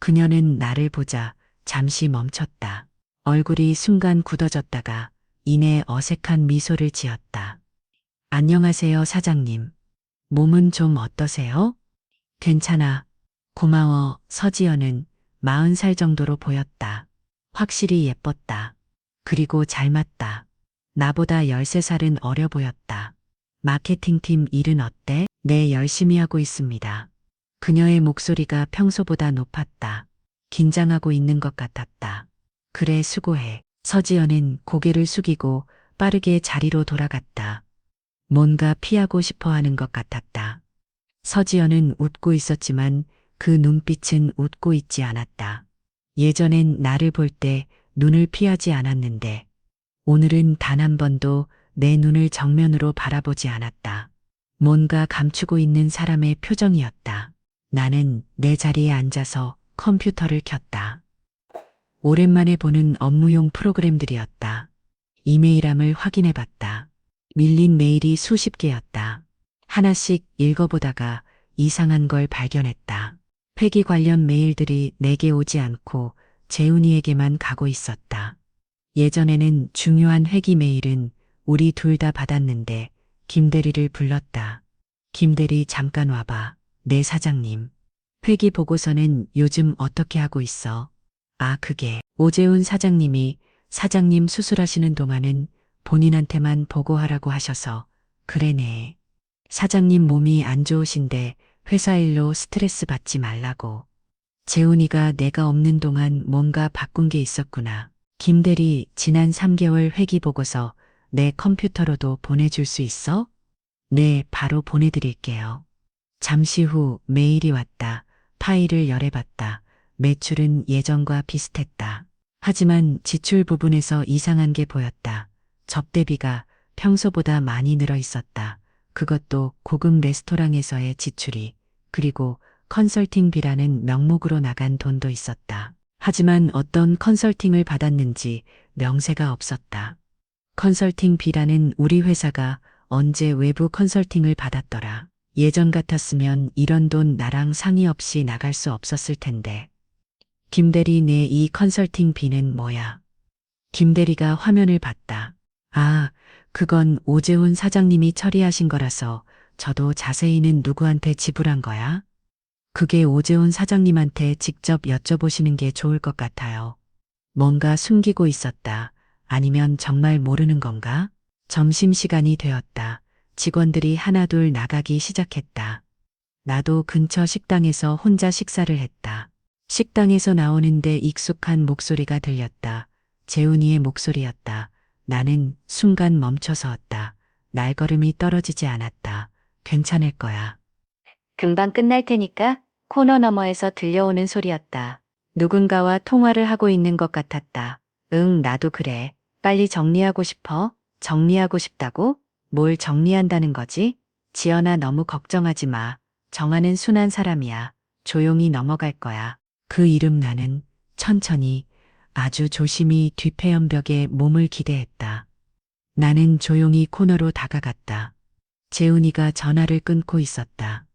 그녀는 나를 보자 잠시 멈췄다. 얼굴이 순간 굳어졌다가 이내 어색한 미소를 지었다. 안녕하세요, 사장님. 몸은 좀 어떠세요? 괜찮아. 고마워. 서지연은 40살 정도로 보였다. 확실히 예뻤다. 그리고 잘 맞다. 나보다 13살은 어려 보였다. 마케팅팀 일은 어때? 네, 열심히 하고 있습니다. 그녀의 목소리가 평소보다 높았다. 긴장하고 있는 것 같았다. 그래, 수고해. 서지연은 고개를 숙이고 빠르게 자리로 돌아갔다. 뭔가 피하고 싶어 하는 것 같았다. 서지연은 웃고 있었지만 그 눈빛은 웃고 있지 않았다. 예전엔 나를 볼 때 눈을 피하지 않았는데 오늘은 단 한 번도 내 눈을 정면으로 바라보지 않았다. 뭔가 감추고 있는 사람의 표정이었다. 나는 내 자리에 앉아서 컴퓨터를 켰다. 오랜만에 보는 업무용 프로그램들이었다. 이메일함을 확인해 봤다. 밀린 메일이 수십 개였다. 하나씩 읽어보다가 이상한 걸 발견했다. 회계 관련 메일들이 내게 오지 않고 재훈이에게만 가고 있었다. 예전에는 중요한 회계 메일은 우리 둘 다 받았는데 김대리를 불렀다. 김대리, 잠깐 와봐. 네, 사장님. 회계 보고서는 요즘 어떻게 하고 있어? 아, 그게 오재훈 사장님이 사장님 수술하시는 동안은 본인한테만 보고하라고 하셔서. 그래네. 사장님 몸이 안 좋으신데 회사 일로 스트레스 받지 말라고. 재훈이가 내가 없는 동안 뭔가 바꾼 게 있었구나. 김대리, 지난 3개월 회기 보고서 내 컴퓨터로도 보내줄 수 있어? 네, 바로 보내드릴게요. 잠시 후 메일이 왔다. 파일을 열어봤다. 매출은 예전과 비슷했다. 하지만 지출 부분에서 이상한 게 보였다. 접대비가 평소보다 많이 늘어 있었다. 그것도 고급 레스토랑에서의 지출이, 그리고 컨설팅비라는 명목으로 나간 돈도 있었다. 하지만 어떤 컨설팅을 받았는지 명세가 없었다. 컨설팅비라는 우리 회사가 언제 외부 컨설팅을 받았더라. 예전 같았으면 이런 돈 나랑 상의 없이 나갈 수 없었을 텐데. 김대리, 내 이 컨설팅비는 뭐야? 김대리가 화면을 봤다. 아, 그건 오재훈 사장님이 처리하신 거라서 저도 자세히는 누구한테 지불한 거야? 그게 오재훈 사장님한테 직접 여쭤보시는 게 좋을 것 같아요. 뭔가 숨기고 있었다. 아니면 정말 모르는 건가? 점심시간이 되었다. 직원들이 하나둘 나가기 시작했다. 나도 근처 식당에서 혼자 식사를 했다. 식당에서 나오는데 익숙한 목소리가 들렸다. 재훈이의 목소리였다. 나는 순간 멈춰서었다. 날걸음이 떨어지지 않았다. 괜찮을 거야. 금방 끝날 테니까 코너 너머에서 들려오는 소리였다. 누군가와 통화를 하고 있는 것 같았다. 응, 나도 그래. 빨리 정리하고 싶어? 정리하고 싶다고? 뭘 정리한다는 거지? 지연아, 너무 걱정하지 마. 정하는 순한 사람이야. 조용히 넘어갈 거야. 그 이름. 나는 천천히 아주 조심히 뒷페연벽에 몸을 기대했다. 나는 조용히 코너로 다가갔다. 재훈이가 전화를 끊고 있었다.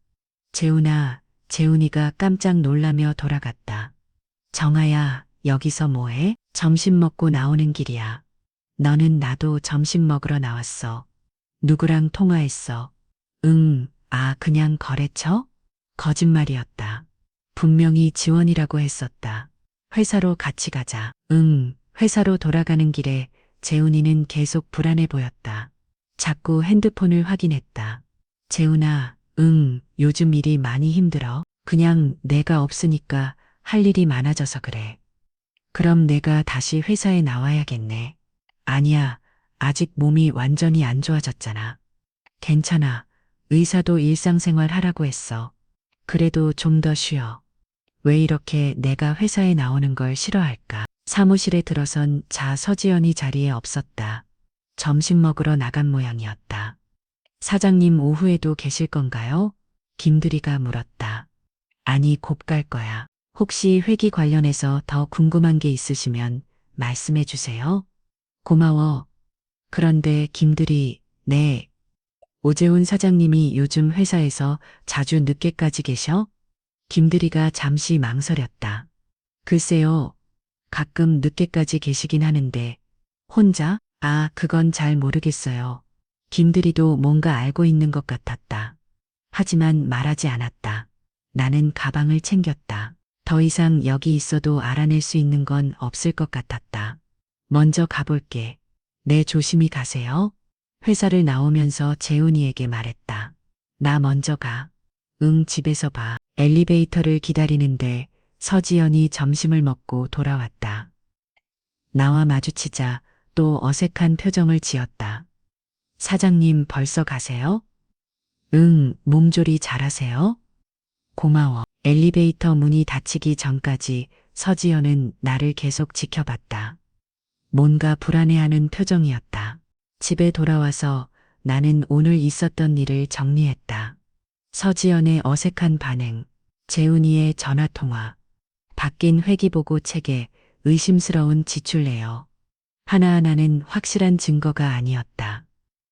재훈아. 재훈이가 깜짝 놀라며 돌아갔다. 정아야, 여기서 뭐해? 점심 먹고 나오는 길이야. 너는? 나도 점심 먹으러 나왔어. 누구랑 통화했어? 응, 아, 그냥 거래처? 거짓말이었다. 분명히 지원이라고 했었다. 회사로 같이 가자. 응, 회사로 돌아가는 길에 재훈이는 계속 불안해 보였다. 자꾸 핸드폰을 확인했다. 재훈아, 응, 요즘 일이 많이 힘들어. 그냥 내가 없으니까 할 일이 많아져서 그래. 그럼 내가 다시 회사에 나와야겠네. 아니야, 아직 몸이 완전히 안 좋아졌잖아. 괜찮아. 의사도 일상생활 하라고 했어. 그래도 좀 더 쉬어. 왜 이렇게 내가 회사에 나오는 걸 싫어할까? 사무실에 들어선 서지연이 자리에 없었다. 점심 먹으러 나간 모양이었다. 사장님 오후에도 계실 건가요? 김두리가 물었다. 아니, 곧 갈 거야. 혹시 회기 관련해서 더 궁금한 게 있으시면 말씀해 주세요. 고마워. 그런데 김두리, 네. 오재훈 사장님이 요즘 회사에서 자주 늦게까지 계셔? 김두리가 잠시 망설였다. 글쎄요. 가끔 늦게까지 계시긴 하는데 혼자? 아, 그건 잘 모르겠어요. 김두리도 뭔가 알고 있는 것 같았다. 하지만 말하지 않았다. 나는 가방을 챙겼다. 더 이상 여기 있어도 알아낼 수 있는 건 없을 것 같았다. 먼저 가볼게. 네, 조심히 가세요. 회사를 나오면서 재훈이에게 말했다. 나 먼저 가. 응, 집에서 봐. 엘리베이터를 기다리는데 서지연이 점심을 먹고 돌아왔다. 나와 마주치자 또 어색한 표정을 지었다. 사장님 벌써 가세요? 응, 몸조리 잘하세요? 고마워. 엘리베이터 문이 닫히기 전까지 서지연은 나를 계속 지켜봤다. 뭔가 불안해하는 표정이었다. 집에 돌아와서 나는 오늘 있었던 일을 정리했다. 서지연의 어색한 반응, 재훈이의 전화통화, 바뀐 회기보고 책에 의심스러운 지출 내역. 하나하나는 확실한 증거가 아니었다.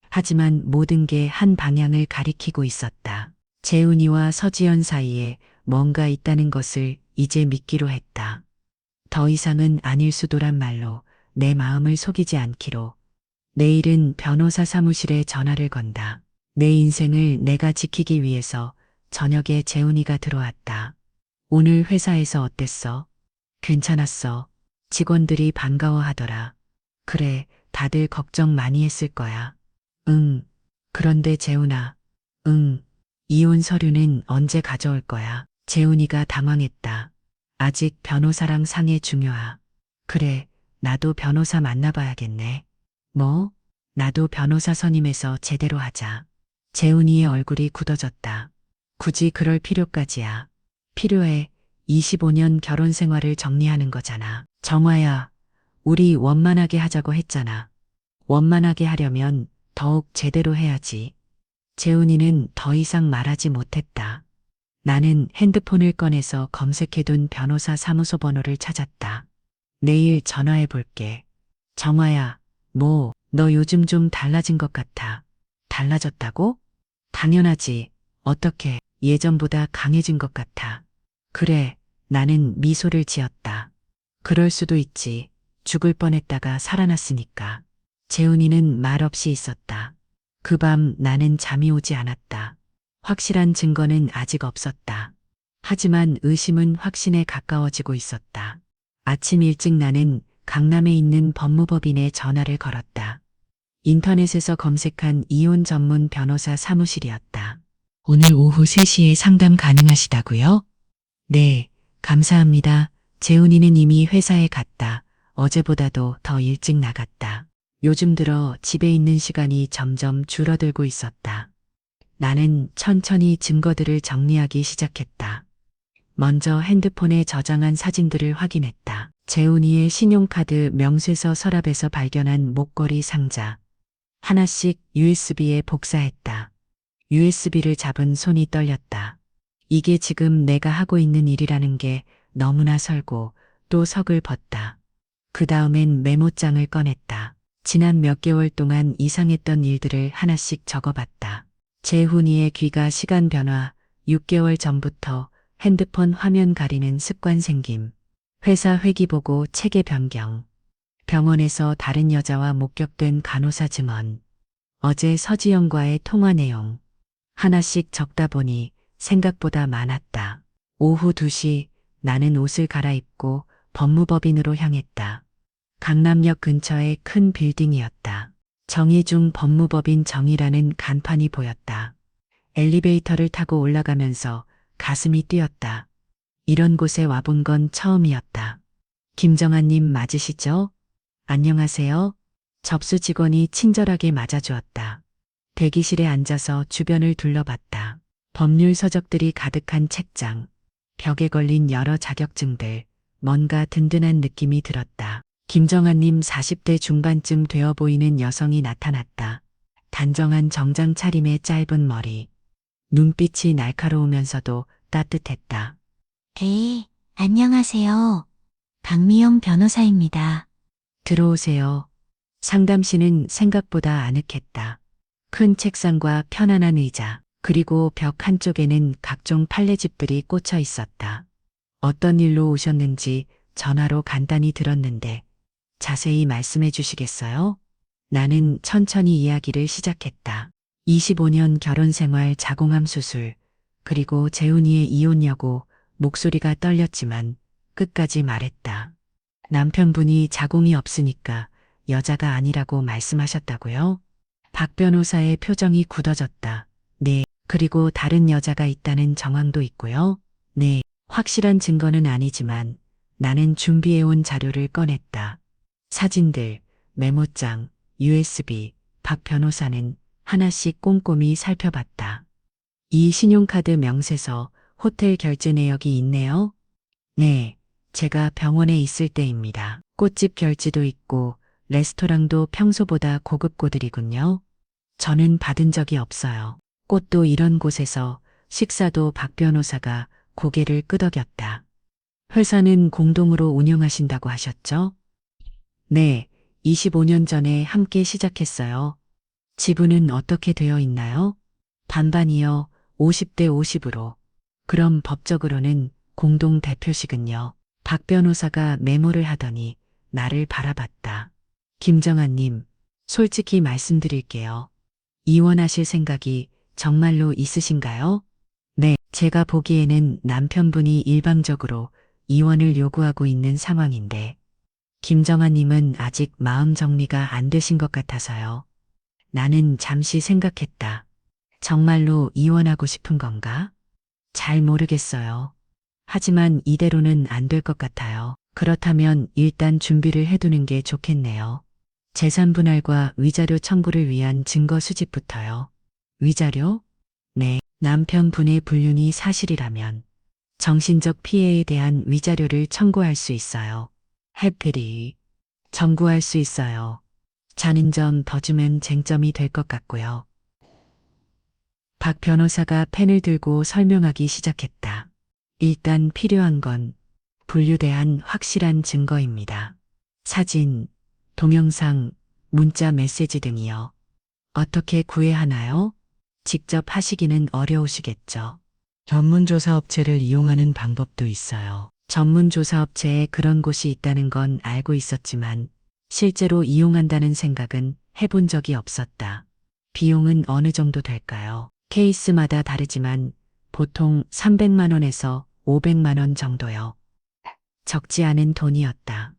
하지만 모든 게 한 방향을 가리키고 있었다. 재훈이와 서지연 사이에 뭔가 있다는 것을 이제 믿기로 했다. 더 이상은 아닐 수도란 말로 내 마음을 속이지 않기로. 내일은 변호사 사무실에 전화를 건다. 내 인생을 내가 지키기 위해서 저녁에 재훈이가 들어왔다. 오늘 회사에서 어땠어? 괜찮았어. 직원들이 반가워하더라. 그래, 다들 걱정 많이 했을 거야. 응. 그런데 재훈아. 응. 이혼 서류는 언제 가져올 거야? 재훈이가 당황했다. 아직 변호사랑 상의 중요하. 그래, 나도 변호사 만나봐야겠네. 뭐? 나도 변호사 선임해서 제대로 하자. 재훈이의 얼굴이 굳어졌다. 굳이 그럴 필요까지야. 필요해. 25년 결혼 생활을 정리하는 거잖아. 정화야, 우리 원만하게 하자고 했잖아. 원만하게 하려면 더욱 제대로 해야지. 재훈이는 더 이상 말하지 못했다. 나는 핸드폰을 꺼내서 검색해둔 변호사 사무소 번호를 찾았다. 내일 전화해 볼게. 정화야, 너 요즘 좀 달라진 것 같아. 달라졌다고? 당연하지. 어떻게 예전보다 강해진 것 같아. 그래, 나는 미소를 지었다. 그럴 수도 있지. 죽을 뻔했다가 살아났으니까. 재훈이는 말없이 있었다. 그 밤 나는 잠이 오지 않았다. 확실한 증거는 아직 없었다. 하지만 의심은 확신에 가까워지고 있었다. 아침 일찍 나는 강남에 있는 법무법인에 전화를 걸었다. 인터넷에서 검색한 이혼 전문 변호사 사무실이었다. 오늘 오후 3시에 상담 가능하시다고요? 네, 감사합니다. 재훈이는 이미 회사에 갔다. 어제보다도 더 일찍 나갔다. 요즘 들어 집에 있는 시간이 점점 줄어들고 있었다. 나는 천천히 증거들을 정리하기 시작했다. 먼저 핸드폰에 저장한 사진들을 확인했다. 재훈이의 신용카드 명세서 서랍에서 발견한 목걸이 상자. 하나씩 USB에 복사했다. USB를 잡은 손이 떨렸다. 이게 지금 내가 하고 있는 일이라는 게 너무나 설고 또 서글펐다. 그 다음엔 메모장을 꺼냈다. 지난 몇 개월 동안 이상했던 일들을 하나씩 적어봤다. 재훈이의 귀가 시간 변화, 6개월 전부터 핸드폰 화면 가리는 습관 생김, 회사 회기 보고 체계 변경, 병원에서 다른 여자와 목격된 간호사 증언, 어제 서지영과의 통화 내용. 하나씩 적다 보니 생각보다 많았다. 오후 2시 나는 옷을 갈아입고 법무법인으로 향했다. 강남역 근처의 큰 빌딩이었다. 정의중 법무법인 정의라는 간판이 보였다. 엘리베이터를 타고 올라가면서 가슴이 뛰었다. 이런 곳에 와본 건 처음이었다. 김정아님 맞으시죠? 안녕하세요. 접수 직원이 친절하게 맞아주었다. 대기실에 앉아서 주변을 둘러봤다. 법률 서적들이 가득한 책장, 벽에 걸린 여러 자격증들, 뭔가 든든한 느낌이 들었다. 김정아님 40대 중반쯤 되어 보이는 여성이 나타났다. 단정한 정장 차림의 짧은 머리. 눈빛이 날카로우면서도 따뜻했다. 네, 안녕하세요. 박미영 변호사입니다. 들어오세요. 상담실은 생각보다 아늑했다. 큰 책상과 편안한 의자, 그리고 벽 한쪽에는 각종 판례집들이 꽂혀 있었다. 어떤 일로 오셨는지 전화로 간단히 들었는데 자세히 말씀해 주시겠어요? 나는 천천히 이야기를 시작했다. 25년 결혼 생활 자궁암 수술, 그리고 재훈이의 이혼 여고. 목소리가 떨렸지만 끝까지 말했다. 남편분이 자궁이 없으니까 여자가 아니라고 말씀하셨다고요? 박 변호사의 표정이 굳어졌다. 네, 그리고 다른 여자가 있다는 정황도 있고요. 네, 확실한 증거는 아니지만 나는 준비해온 자료를 꺼냈다. 사진들, 메모장, USB, 박 변호사는 하나씩 꼼꼼히 살펴봤다. 이 신용카드 명세서, 호텔 결제 내역이 있네요. 네, 제가 병원에 있을 때입니다. 꽃집 결제도 있고 레스토랑도 평소보다 고급고들이군요. 저는 받은 적이 없어요. 꽃도 이런 곳에서, 식사도. 박 변호사가 고개를 끄덕였다. 회사는 공동으로 운영하신다고 하셨죠? 네, 25년 전에 함께 시작했어요. 지분은 어떻게 되어 있나요? 반반이요. 50대 50으로. 그럼 법적으로는 공동 대표식은요. 박 변호사가 메모를 하더니 나를 바라봤다. 김정아님, 솔직히 말씀드릴게요. 이혼하실 생각이 정말로 있으신가요? 네, 제가 보기에는 남편분이 일방적으로 이혼을 요구하고 있는 상황인데 김정아님은 아직 마음 정리가 안 되신 것 같아서요. 나는 잠시 생각했다. 정말로 이혼하고 싶은 건가? 잘 모르겠어요. 하지만 이대로는 안 될 것 같아요. 그렇다면 일단 준비를 해두는 게 좋겠네요. 재산 분할과 위자료 청구를 위한 증거 수집부터요. 위자료? 네, 남편분의 불륜이 사실이라면 정신적 피해에 대한 위자료를 청구할 수 있어요. 해피리. 청구할 수 있어요. 자는 점 더 주면 쟁점이 될 것 같고요. 박 변호사가 펜을 들고 설명하기 시작했다. 일단 필요한 건 분류대한 확실한 증거입니다. 사진, 동영상, 문자 메시지 등이요. 어떻게 구해야 하나요? 직접 하시기는 어려우시겠죠. 전문조사업체를 이용하는 방법도 있어요. 전문조사업체에 그런 곳이 있다는 건 알고 있었지만 실제로 이용한다는 생각은 해본 적이 없었다. 비용은 어느 정도 될까요? 케이스마다 다르지만 보통 300만 원에서 500만 원 정도요. 적지 않은 돈이었다.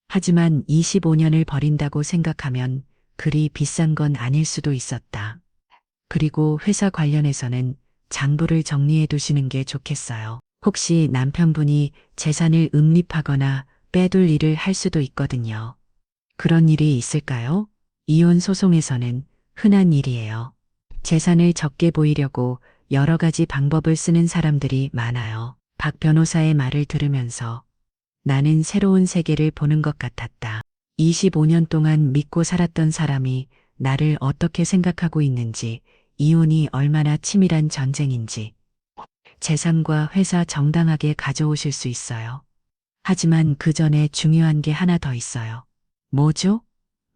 하지만 25년을 버린다고 생각하면 그리 비싼 건 아닐 수도 있었다. 그리고 회사 관련해서는 장부를 정리해 두시는 게 좋겠어요. 혹시 남편분이 재산을 음립하거나 빼둘 일을 할 수도 있거든요. 그런 일이 있을까요? 이혼 소송에서는 흔한 일이에요. 재산을 적게 보이려고 여러 가지 방법을 쓰는 사람들이 많아요. 박 변호사의 말을 들으면서 나는 새로운 세계를 보는 것 같았다. 25년 동안 믿고 살았던 사람이 나를 어떻게 생각하고 있는지, 이혼이 얼마나 치밀한 전쟁인지. 재산과 회사 정당하게 가져오실 수 있어요. 하지만 그 전에 중요한 게 하나 더 있어요. 뭐죠?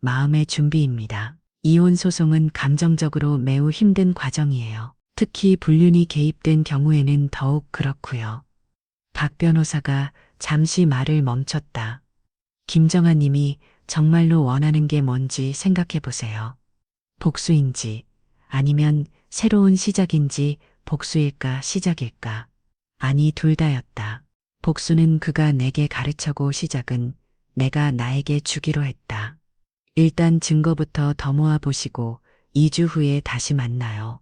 마음의 준비입니다. 이혼 소송은 감정적으로 매우 힘든 과정이에요. 특히 불륜이 개입된 경우에는 더욱 그렇고요. 박 변호사가 잠시 말을 멈췄다. 김정아 님이 정말로 원하는 게 뭔지 생각해 보세요. 복수인지 아니면 새로운 시작인지. 복수일까 시작일까? 아니, 둘 다였다. 복수는 그가 내게 가르쳐고 시작은 내가 나에게 주기로 했다. 일단 증거부터 더 모아보시고 2주 후에 다시 만나요.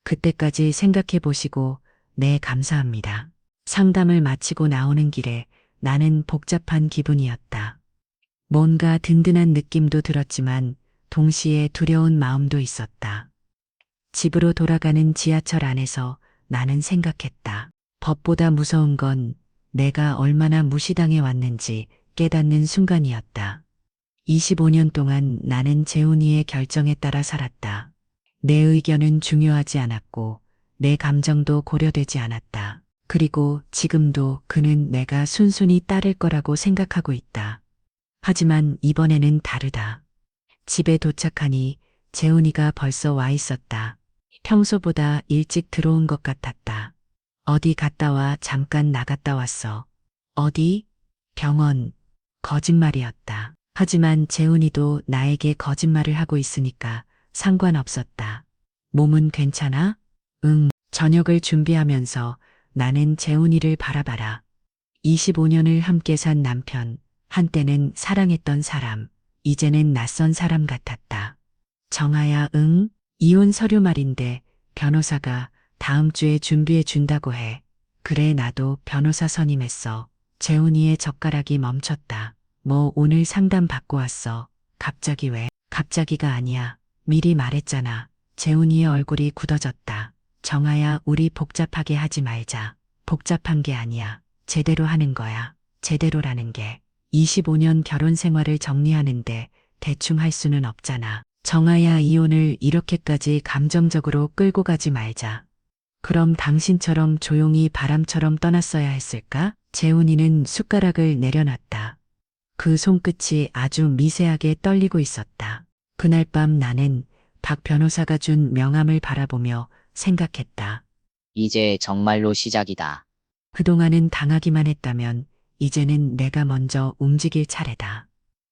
그때까지 생각해 보시고. 네, 감사합니다. 상담을 마치고 나오는 길에 나는 복잡한 기분이었다. 뭔가 든든한 느낌도 들었지만 동시에 두려운 마음도 있었다. 집으로 돌아가는 지하철 안에서 나는 생각했다. 법보다 무서운 건 내가 얼마나 무시당해 왔는지 깨닫는 순간이었다. 25년 동안 나는 재훈이의 결정에 따라 살았다. 내 의견은 중요하지 않았고 내 감정도 고려되지 않았다. 그리고 지금도 그는 내가 순순히 따를 거라고 생각하고 있다. 하지만 이번에는 다르다. 집에 도착하니 재훈이가 벌써 와 있었다. 평소보다 일찍 들어온 것 같았다. 어디 갔다 와 잠깐 나갔다 왔어. 어디? 병원. 거짓말이었다. 하지만 재훈이도 나에게 거짓말을 하고 있으니까 상관없었다. 몸은 괜찮아? 응. 저녁을 준비하면서 나는 재훈이를 바라봐라. 25년을 함께 산 남편, 한때는 사랑했던 사람, 이제는 낯선 사람 같았다. 정아야, 응? 이혼 서류 말인데 변호사가 다음 주에 준비해 준다고 해. 그래, 나도 변호사 선임했어. 재훈이의 젓가락이 멈췄다. 뭐 오늘 상담 받고 왔어. 갑자기 왜? 갑자기가 아니야. 미리 말했잖아. 재훈이의 얼굴이 굳어졌다. 정아야, 우리 복잡하게 하지 말자. 복잡한 게 아니야. 제대로 하는 거야. 제대로라는 게. 25년 결혼 생활을 정리하는데 대충 할 수는 없잖아. 정아야, 이혼을 이렇게까지 감정적으로 끌고 가지 말자. 그럼 당신처럼 조용히 바람처럼 떠났어야 했을까? 재훈이는 숟가락을 내려놨다. 그 손끝이 아주 미세하게 떨리고 있었다. 그날 밤 나는 박 변호사가 준 명함을 바라보며 생각했다. 이제 정말로 시작이다. 그동안은 당하기만 했다면 이제는 내가 먼저 움직일 차례다.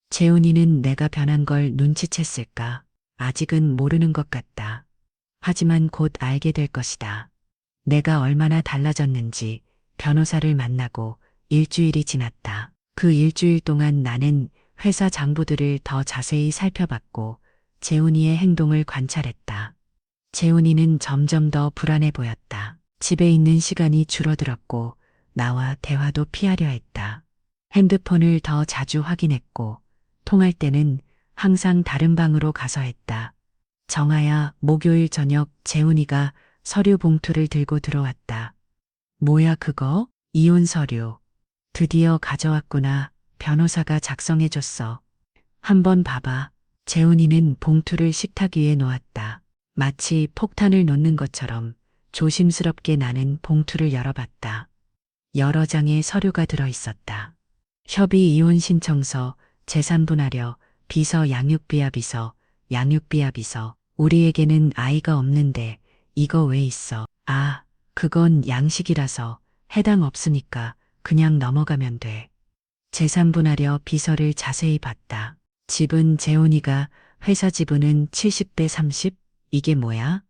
재훈이는 내가 변한 걸 눈치챘을까? 아직은 모르는 것 같다. 하지만 곧 알게 될 것이다. 내가 얼마나 달라졌는지. 변호사를 만나고 일주일이 지났다. 그 일주일 동안 나는 회사 장부들을 더 자세히 살펴봤고 재훈이의 행동을 관찰했다. 재훈이는 점점 더 불안해 보였다. 집에 있는 시간이 줄어들었고 나와 대화도 피하려 했다. 핸드폰을 더 자주 확인했고 통할 때는 항상 다른 방으로 가서 했다. 정아야, 목요일 저녁 재훈이가 서류 봉투를 들고 들어왔다. 뭐야 그거? 이혼 서류. 드디어 가져왔구나. 변호사가 작성해줬어. 한번 봐봐. 재훈이는 봉투를 식탁 위에 놓았다. 마치 폭탄을 놓는 것처럼 조심스럽게 나는 봉투를 열어봤다. 여러 장의 서류가 들어있었다. 협의 이혼 신청서, 재산 분할여, 비서 양육비야 비서, 양육비야 비서. 우리에게는 아이가 없는데 이거 왜 있어? 아, 그건 양식이라서 해당 없으니까 그냥 넘어가면 돼. 재산 분할여 비서를 자세히 봤다. 집은 재훈이가, 회사 지분은 70대 30? 이게 뭐야?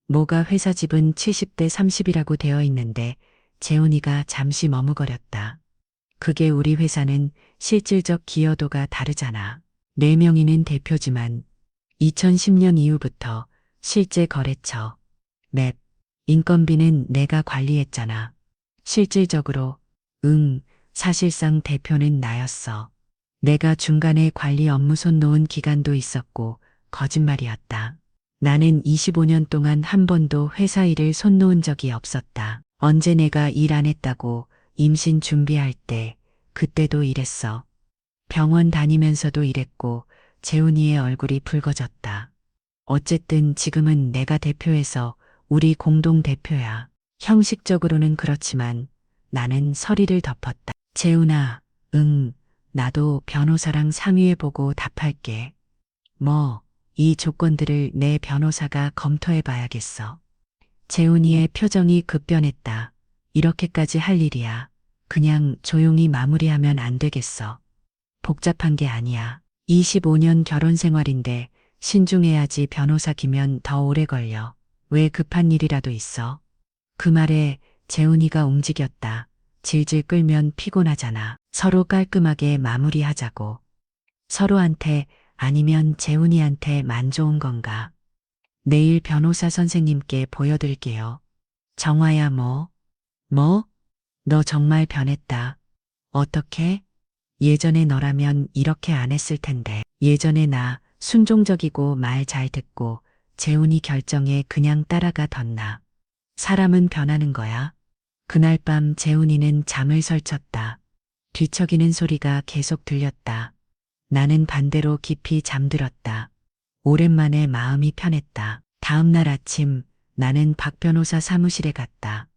뭐가 회사 지분 70대 30이라고 되어 있는데 재훈이가 잠시 머뭇거렸다. 그게 우리 회사는 실질적 기여도가 다르잖아. 4명이는 대표지만 2010년 이후부터 실제 거래처, 맵, 인건비는 내가 관리했잖아. 실질적으로, 사실상 대표는 나였어. 내가 중간에 관리 업무 손 놓은 기간도 있었고 거짓말이었다. 나는 25년 동안 한 번도 회사 일을 손 놓은 적이 없었다. 언제 내가 일 안 했다고 임신 준비할 때 그때도 일했어. 병원 다니면서도 일했고 재훈이의 얼굴이 붉어졌다. 어쨌든 지금은 내가 대표해서 우리 공동 대표야. 형식적으로는 그렇지만 나는 서리를 덮었다. 재훈아, 나도 변호사랑 상의해보고 답할게. 이 조건들을 내 변호사가 검토해 봐야겠어. 재훈이의 표정이 급변했다. 이렇게까지 할 일이야. 그냥 조용히 마무리하면 안 되겠어. 복잡한 게 아니야. 25년 결혼 생활인데 신중해야지. 변호사 기면 더 오래 걸려. 왜 급한 일이라도 있어? 그 말에 재훈이가 움직였다. 질질 끌면 피곤하잖아. 서로 깔끔하게 마무리하자고. 서로한테 아니면 재훈이한테만 좋은 건가? 내일 변호사 선생님께 보여드릴게요. 정화야 뭐? 너 정말 변했다. 어떻게? 예전에 너라면 이렇게 안 했을 텐데. 예전에 나 순종적이고 말 잘 듣고 재훈이 결정에 그냥 따라가뒀나. 사람은 변하는 거야. 그날 밤 재훈이는 잠을 설쳤다. 뒤척이는 소리가 계속 들렸다. 나는 반대로 깊이 잠들었다. 오랜만에 마음이 편했다. 다음 날 아침 나는 박 변호사 사무실에 갔다.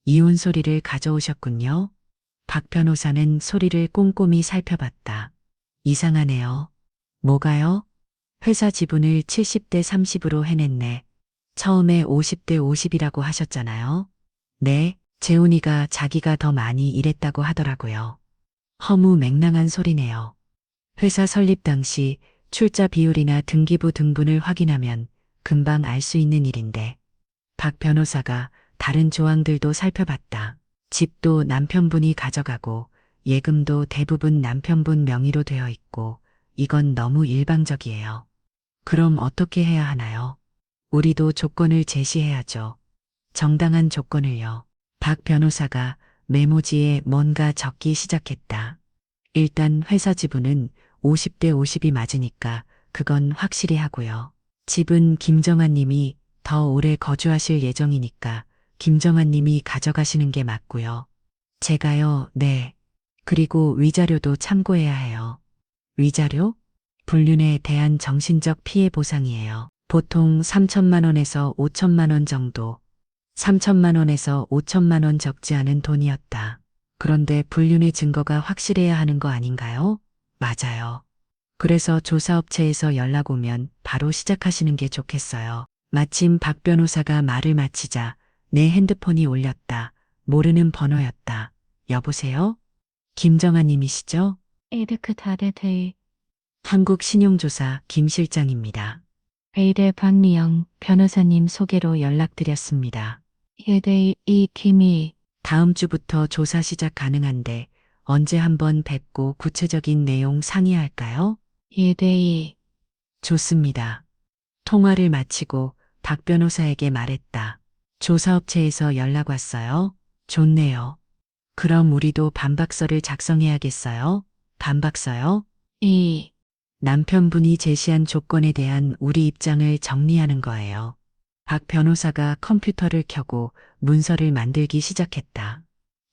이혼 소리를 가져오셨군요. 박 변호사는 소리를 꼼꼼히 살펴봤다. 이상하네요. 뭐가요? 회사 지분을 70대 30으로 해냈네. 처음에 50대 50이라고 하셨잖아요. 네, 재훈이가 자기가 더 많이 일했다고 하더라고요. 허무맹랑한 소리네요. 회사 설립 당시 출자 비율이나 등기부 등본을 확인하면 금방 알 수 있는 일인데. 박 변호사가 다른 조항들도 살펴봤다. 집도 남편분이 가져가고 예금도 대부분 남편분 명의로 되어 있고 이건 너무 일방적이에요. 그럼 어떻게 해야 하나요? 우리도 조건을 제시해야죠. 정당한 조건을요. 박 변호사가 메모지에 뭔가 적기 시작했다. 일단 회사 지분은 50대 50이 맞으니까 그건 확실히 하고요. 집은 김정환 님이 더 오래 거주하실 예정이니까 김정환 님이 가져가시는 게 맞고요. 제가요, 네. 그리고 위자료도 참고해야 해요. 위자료? 불륜에 대한 정신적 피해 보상이에요. 보통 3천만 원에서 5천만 원 정도. 3천만 원에서 5천만 원 적지 않은 돈이었다. 그런데 불륜의 증거가 확실해야 하는 거 아닌가요? 맞아요. 그래서 조사업체에서 연락 오면 바로 시작하시는 게 좋겠어요. 마침 박 변호사가 말을 마치자 내 핸드폰이 울렸다. 모르는 번호였다. 여보세요? 김정아 님이시죠? 이렇게 다르대. 한국신용조사 김 실장입니다. 베일의 박미영 변호사님 소개로 연락드렸습니다. 예대 이 김이 다음 주부터 조사 시작 가능한데 언제 한번 뵙고 구체적인 내용 상의할까요? 예대이 좋습니다. 통화를 마치고 박 변호사에게 말했다. 조사업체에서 연락 왔어요? 좋네요. 그럼 우리도 반박서를 작성해야겠어요? 반박서요? 이 남편분이 제시한 조건에 대한 우리 입장을 정리하는 거예요. 박 변호사가 컴퓨터를 켜고 문서를 만들기 시작했다.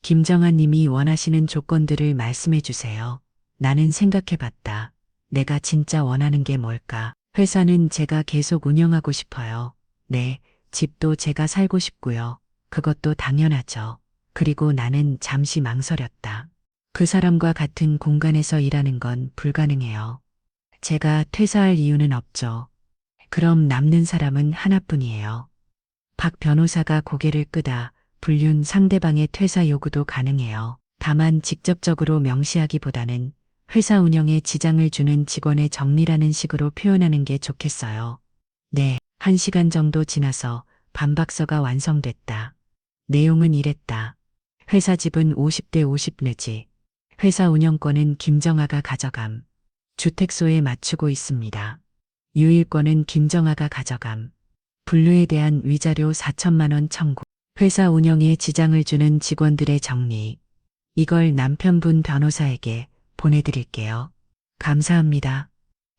김정환 님이 원하시는 조건들을 말씀해 주세요. 나는 생각해 봤다. 내가 진짜 원하는 게 뭘까? 회사는 제가 계속 운영하고 싶어요. 네, 집도 제가 살고 싶고요. 그것도 당연하죠. 그리고 나는 잠시 망설였다. 그 사람과 같은 공간에서 일하는 건 불가능해요. 제가 퇴사할 이유는 없죠. 그럼 남는 사람은 하나뿐이에요. 박 변호사가 고개를 끄다 불륜 상대방의 퇴사 요구도 가능해요. 다만 직접적으로 명시하기보다는 회사 운영에 지장을 주는 직원의 정리라는 식으로 표현하는 게 좋겠어요. 네, 1시간 정도 지나서 반박서가 완성됐다. 내용은 이랬다. 회사 집은 50대 50 내지. 회사 운영권은 김정아가 가져감. 주택소에 맞추고 있습니다. 유일권은 김정아가 가져감. 분류에 대한 위자료 4천만 원 청구. 회사 운영에 지장을 주는 직원들의 정리. 이걸 남편분 변호사에게 보내드릴게요. 감사합니다.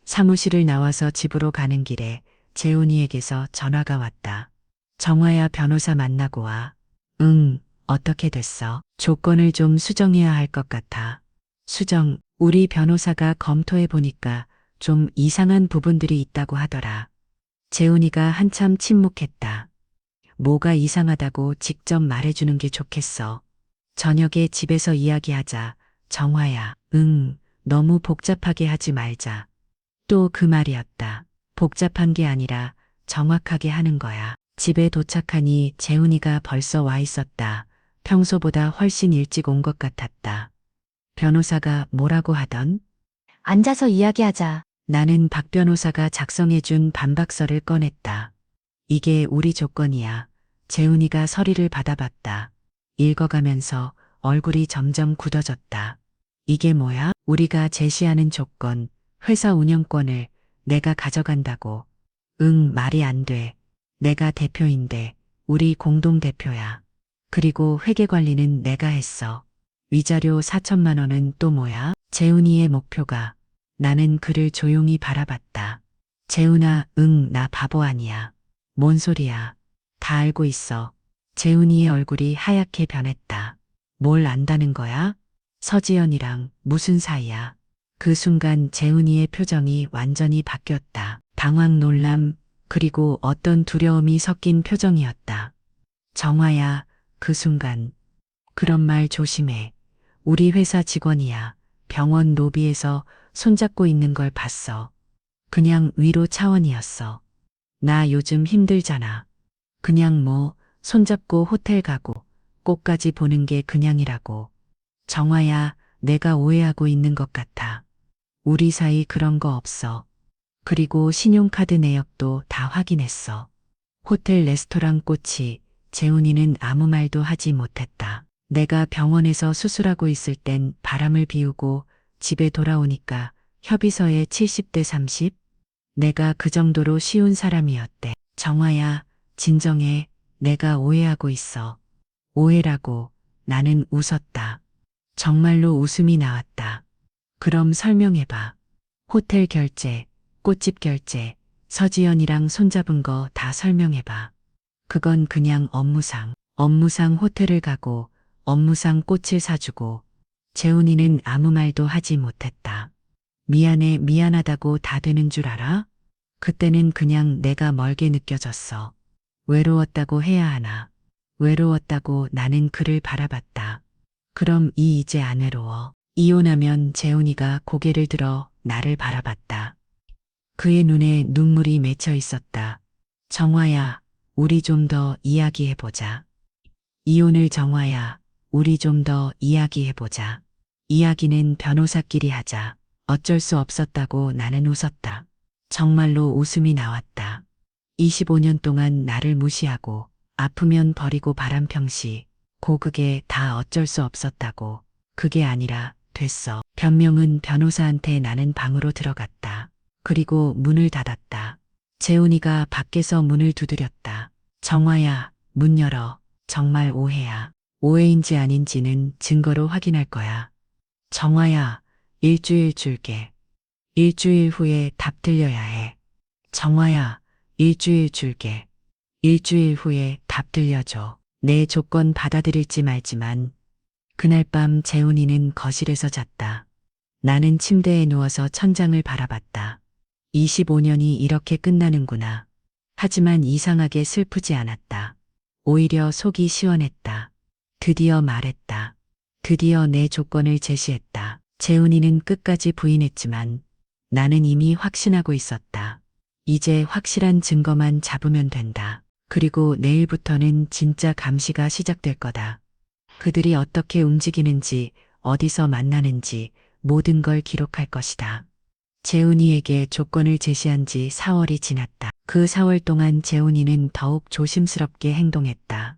사무실을 나와서 집으로 가는 길에 재훈이에게서 전화가 왔다. 정화야 변호사 만나고 와. 응, 어떻게 됐어? 조건을 좀 수정해야 할 것 같아. 수정, 우리 변호사가 검토해 보니까 좀 이상한 부분들이 있다고 하더라. 재훈이가 한참 침묵했다. 뭐가 이상하다고 직접 말해주는 게 좋겠어. 저녁에 집에서 이야기하자. 정화야, 응, 너무 복잡하게 하지 말자. 또 그 말이었다. 복잡한 게 아니라 정확하게 하는 거야. 집에 도착하니 재훈이가 벌써 와 있었다. 평소보다 훨씬 일찍 온 것 같았다. 변호사가 뭐라고 하던? 앉아서 이야기하자. 나는 박 변호사가 작성해준 반박서를 꺼냈다. 이게 우리 조건이야. 재훈이가 서리를 받아봤다. 읽어가면서 얼굴이 점점 굳어졌다. 이게 뭐야? 우리가 제시하는 조건, 회사 운영권을 내가 가져간다고. 응, 말이 안 돼. 내가 대표인데 우리 공동대표야. 그리고 회계관리는 내가 했어. 위자료 4천만 원은 또 뭐야? 재훈이의 목표가. 나는 그를 조용히 바라봤다. 재훈아, 응, 나 바보 아니야. 뭔 소리야. 다 알고 있어. 재훈이의 얼굴이 하얗게 변했다. 뭘 안다는 거야? 서지연이랑 무슨 사이야? 그 순간 재훈이의 표정이 완전히 바뀌었다. 당황, 놀람, 그리고 어떤 두려움이 섞인 표정이었다. 정화야, 그 순간. 그런 말 조심해. 우리 회사 직원이야. 병원 로비에서 손잡고 있는 걸 봤어. 그냥 위로 차원이었어. 나 요즘 힘들잖아. 그냥 뭐, 손잡고 호텔 가고, 꽃까지 보는 게 그냥이라고. 정화야, 내가 오해하고 있는 것 같아. 우리 사이 그런 거 없어. 그리고 신용카드 내역도 다 확인했어. 호텔 레스토랑 꽃이 재훈이는 아무 말도 하지 못했다. 내가 병원에서 수술하고 있을 땐 바람을 비우고 집에 돌아오니까 협의서에 70대 30? 내가 그 정도로 쉬운 사람이었대. 정화야, 진정해. 내가 오해하고 있어. 오해라고. 나는 웃었다. 정말로 웃음이 나왔다. 그럼 설명해봐. 호텔 결제, 꽃집 결제, 서지연이랑 손잡은 거 다 설명해봐. 그건 그냥 업무상 호텔을 가고, 업무상 꽃을 사주고, 재훈이는 아무 말도 하지 못했다. 미안해, 미안하다고 다 되는 줄 알아? 그때는 그냥 내가 멀게 느껴졌어. 외로웠다고 해야 하나. 외로웠다고 나는 그를 바라봤다. 그럼 이제 안 외로워. 이혼하면 재훈이가 고개를 들어 나를 바라봤다. 그의 눈에 눈물이 맺혀 있었다. 정화야, 우리 좀 더 이야기해보자. 이혼을 정화야, 우리 좀 더 이야기해보자. 이야기는 변호사끼리 하자. 어쩔 수 없었다고 나는 웃었다. 정말로 웃음이 나왔다. 25년 동안 나를 무시하고 아프면 버리고 바람평시 고그게 다 어쩔 수 없었다고. 그게 아니라 됐어. 변명은 변호사한테 나는 방으로 들어갔다. 그리고 문을 닫았다. 재훈이가 밖에서 문을 두드렸다. 정화야, 문 열어. 정말 오해야. 오해인지 아닌지는 증거로 확인할 거야. 정화야, 일주일 줄게. 일주일 후에 답 들려야 해. 정화야, 일주일 줄게. 일주일 후에 답 들려줘. 내 조건 받아들일지 말지만 그날 밤 재훈이는 거실에서 잤다. 나는 침대에 누워서 천장을 바라봤다. 25년이 이렇게 끝나는구나. 하지만 이상하게 슬프지 않았다. 오히려 속이 시원했다. 드디어 말했다. 드디어 내 조건을 제시했다. 재훈이는 끝까지 부인했지만 나는 이미 확신하고 있었다. 이제 확실한 증거만 잡으면 된다. 그리고 내일부터는 진짜 감시가 시작될 거다. 그들이 어떻게 움직이는지, 어디서 만나는지 모든 걸 기록할 것이다. 재훈이에게 조건을 제시한 지 4월이 지났다. 그 4월 동안 재훈이는 더욱 조심스럽게 행동했다.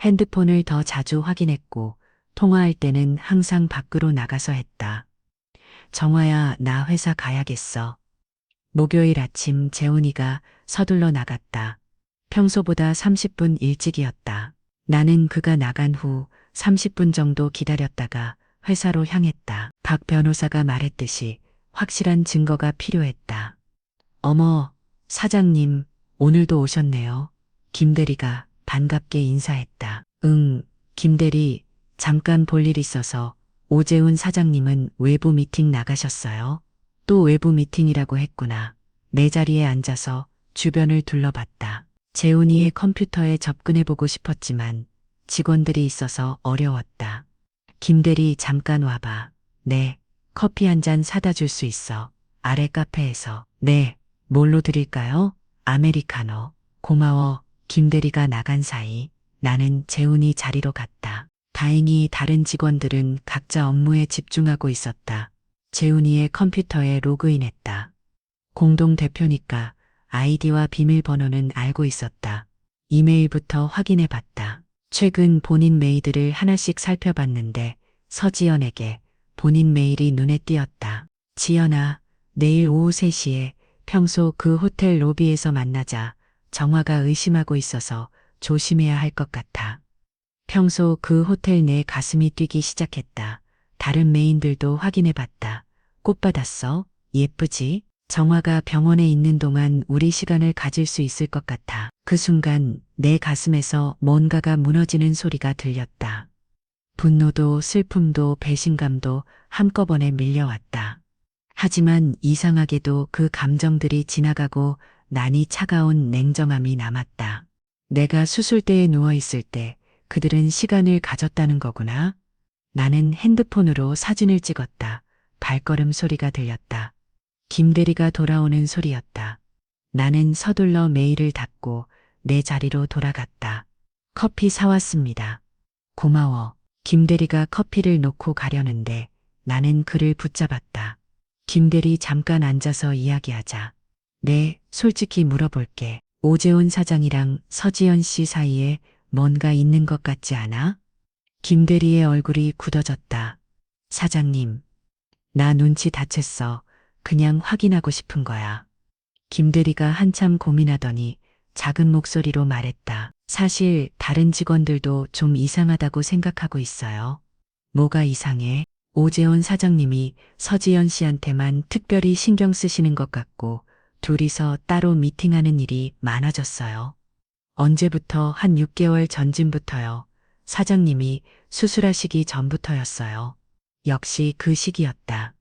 핸드폰을 더 자주 확인했고, 통화할 때는 항상 밖으로 나가서 했다. 정화야, 나 회사 가야겠어. 목요일 아침 재훈이가 서둘러 나갔다. 평소보다 30분 일찍이었다. 나는 그가 나간 후 30분 정도 기다렸다가 회사로 향했다. 박 변호사가 말했듯이 확실한 증거가 필요했다. 어머, 사장님, 오늘도 오셨네요. 김 대리가 반갑게 인사했다. 응, 김 대리, 잠깐 볼 일 있어서 오재훈 사장님은 외부 미팅 나가셨어요. 또 외부 미팅이라고 했구나. 내 자리에 앉아서 주변을 둘러봤다. 재훈이의 컴퓨터에 접근해보고 싶었지만 직원들이 있어서 어려웠다. 김 대리 잠깐 와봐. 네, 커피 한 잔 사다 줄 수 있어. 아래 카페에서. 네, 뭘로 드릴까요? 아메리카노. 고마워. 김 대리가 나간 사이 나는 재훈이 자리로 갔다. 다행히 다른 직원들은 각자 업무에 집중하고 있었다. 재훈이의 컴퓨터에 로그인했다. 공동 대표니까 아이디와 비밀번호는 알고 있었다. 이메일부터 확인해 봤다. 최근 본인 메일들을 하나씩 살펴봤는데 서지연에게 본인 메일이 눈에 띄었다. 지연아, 내일 오후 3시에 평소 그 호텔 로비에서 만나자. 정화가 의심하고 있어서 조심해야 할 것 같아. 평소 그 호텔 내 가슴이 뛰기 시작했다. 다른 메인들도 확인해 봤다. 꽃 받았어? 예쁘지? 정화가 병원에 있는 동안 우리 시간을 가질 수 있을 것 같아. 그 순간 내 가슴에서 뭔가가 무너지는 소리가 들렸다. 분노도 슬픔도 배신감도 한꺼번에 밀려왔다. 하지만 이상하게도 그 감정들이 지나가고 난이 차가운 냉정함이 남았다. 내가 수술대에 누워있을 때 그들은 시간을 가졌다는 거구나. 나는 핸드폰으로 사진을 찍었다. 발걸음 소리가 들렸다. 김대리가 돌아오는 소리였다. 나는 서둘러 메일을 닫고 내 자리로 돌아갔다. 커피 사왔습니다. 고마워. 김대리가 커피를 놓고 가려는데 나는 그를 붙잡았다. 김대리 잠깐 앉아서 이야기하자. 네, 솔직히 물어볼게. 오재훈 사장이랑 서지연 씨 사이에 뭔가 있는 것 같지 않아? 김대리의 얼굴이 굳어졌다. 사장님, 나 눈치 다쳤어. 그냥 확인하고 싶은 거야. 김대리가 한참 고민하더니 작은 목소리로 말했다. 사실 다른 직원들도 좀 이상하다고 생각하고 있어요. 뭐가 이상해? 오재훈 사장님이 서지연 씨한테만 특별히 신경 쓰시는 것 같고 둘이서 따로 미팅하는 일이 많아졌어요. 언제부터? 한 6개월 전쯤부터요. 사장님이 수술하시기 전부터였어요. 역시 그 시기였다.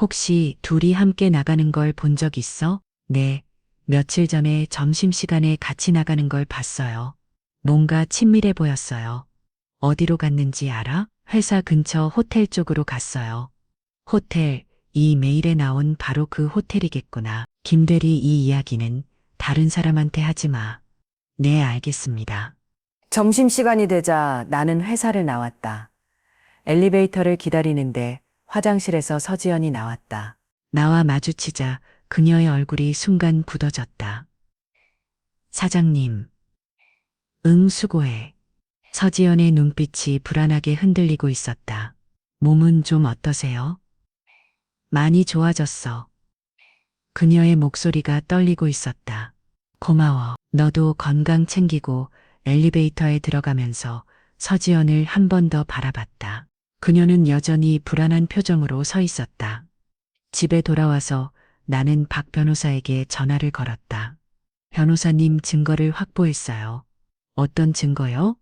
혹시 둘이 함께 나가는 걸 본 적 있어? 네. 며칠 전에 점심시간에 같이 나가는 걸 봤어요. 뭔가 친밀해 보였어요. 어디로 갔는지 알아? 회사 근처 호텔 쪽으로 갔어요. 호텔, 이 메일에 나온 바로 그 호텔이겠구나. 김대리, 이 이야기는 다른 사람한테 하지 마. 네, 알겠습니다. 점심시간이 되자 나는 회사를 나왔다. 엘리베이터를 기다리는데 화장실에서 서지연이 나왔다. 나와 마주치자 그녀의 얼굴이 순간 굳어졌다. 사장님. 응, 수고해. 서지연의 눈빛이 불안하게 흔들리고 있었다. 몸은 좀 어떠세요? 많이 좋아졌어. 그녀의 목소리가 떨리고 있었다. 고마워. 너도 건강 챙기고. 엘리베이터에 들어가면서 서지연을 한 번 더 바라봤다. 그녀는 여전히 불안한 표정으로 서 있었다. 집에 돌아와서 나는 박 변호사에게 전화를 걸었다. 변호사님, 증거를 확보했어요. 어떤 증거요?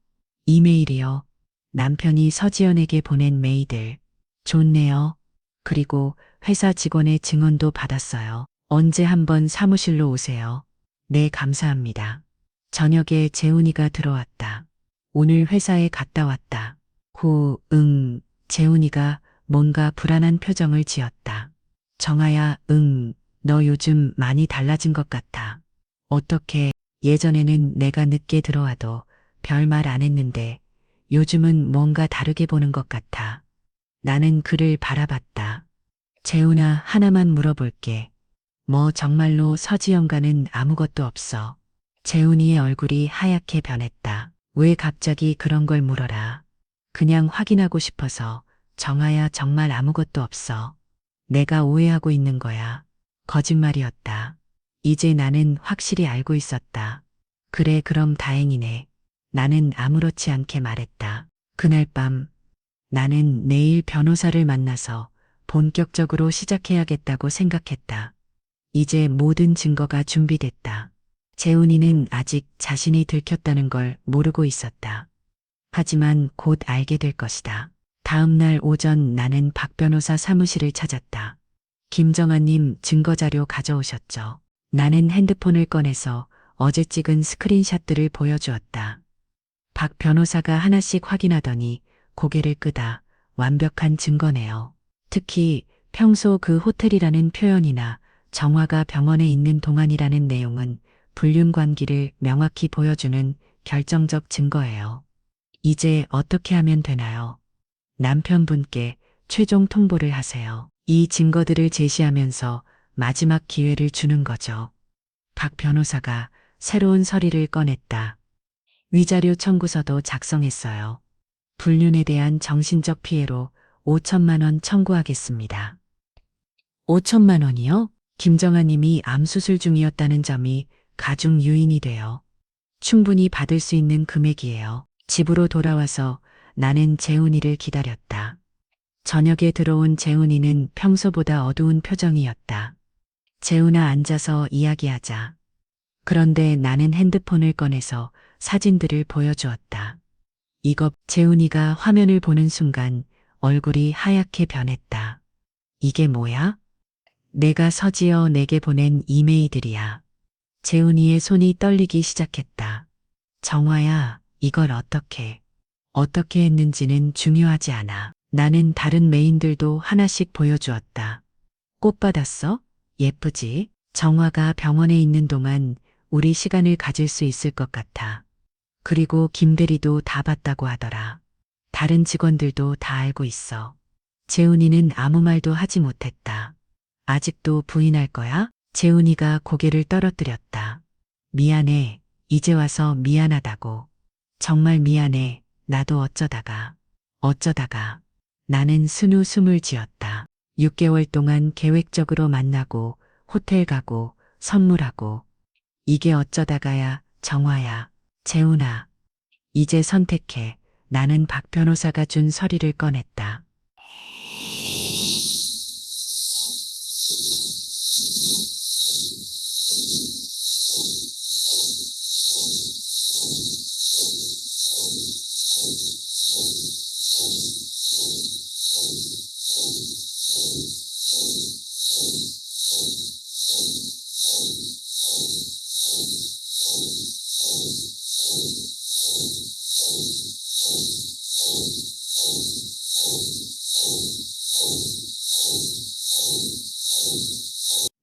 이메일이요. 남편이 서지연에게 보낸 메일들. 좋네요. 그리고 회사 직원의 증언도 받았어요. 언제 한번 사무실로 오세요. 네, 감사합니다. 저녁에 재훈이가 들어왔다. 오늘 회사에 갔다 왔다. 재훈이가 뭔가 불안한 표정을 지었다. 정아야, 너 요즘 많이 달라진 것 같아. 어떻게? 예전에는 내가 늦게 들어와도 별말 안 했는데 요즘은 뭔가 다르게 보는 것 같아. 나는 그를 바라봤다. 재훈아, 하나만 물어볼게. 뭐 정말로 서지연과는 아무것도 없어? 재훈이의 얼굴이 하얗게 변했다. 왜 갑자기 그런 걸 물어라. 그냥 확인하고 싶어서. 정아야, 정말 아무것도 없어. 내가 오해하고 있는 거야. 거짓말이었다. 이제 나는 확실히 알고 있었다. 그래, 그럼 다행이네. 나는 아무렇지 않게 말했다. 그날 밤 나는 내일 변호사를 만나서 본격적으로 시작해야겠다고 생각했다. 이제 모든 증거가 준비됐다. 재훈이는 아직 자신이 들켰다는 걸 모르고 있었다. 하지만 곧 알게 될 것이다. 다음 날 오전 나는 박 변호사 사무실을 찾았다. 김정아님, 증거자료 가져오셨죠? 나는 핸드폰을 꺼내서 어제 찍은 스크린샷들을 보여주었다. 박 변호사가 하나씩 확인하더니 고개를 끄다. 완벽한 증거네요. 특히 평소 그 호텔이라는 표현이나 정화가 병원에 있는 동안이라는 내용은 불륜관계를 명확히 보여주는 결정적 증거예요. 이제 어떻게 하면 되나요? 남편분께 최종 통보를 하세요. 이 증거들을 제시하면서 마지막 기회를 주는 거죠. 박 변호사가 새로운 서류를 꺼냈다. 위자료 청구서도 작성했어요. 불륜에 대한 정신적 피해로 5천만 원 청구하겠습니다. 5천만 원이요? 김정아님이 암수술 중이었다는 점이 가중 유인이 돼요. 충분히 받을 수 있는 금액이에요. 집으로 돌아와서 나는 재훈이를 기다렸다. 저녁에 들어온 재훈이는 평소보다 어두운 표정이었다. 재훈아, 앉아서 이야기하자. 그런데 나는 핸드폰을 꺼내서 사진들을 보여주었다. 이거 재훈이가 화면을 보는 순간 얼굴이 하얗게 변했다. 이게 뭐야? 내가 서지어 내게 보낸 이메일들이야. 재훈이의 손이 떨리기 시작했다. 정화야, 이걸 어떻게 했는지는 중요하지 않아. 나는 다른 메인들도 하나씩 보여주었다. 꽃 받았어? 예쁘지? 정화가 병원에 있는 동안 우리 시간을 가질 수 있을 것 같아. 그리고 김대리도 다 봤다고 하더라. 다른 직원들도 다 알고 있어. 재훈이는 아무 말도 하지 못했다. 아직도 부인할 거야? 재훈이가 고개를 떨어뜨렸다. 미안해. 이제 와서 미안하다고. 정말 미안해. 나도 어쩌다가. 나는 스누 숨을 지었다. 6개월 동안 계획적으로 만나고 호텔 가고 선물하고. 이게 어쩌다가야, 정화야, 재훈아. 이제 선택해. 나는 박 변호사가 준 서류를 꺼냈다.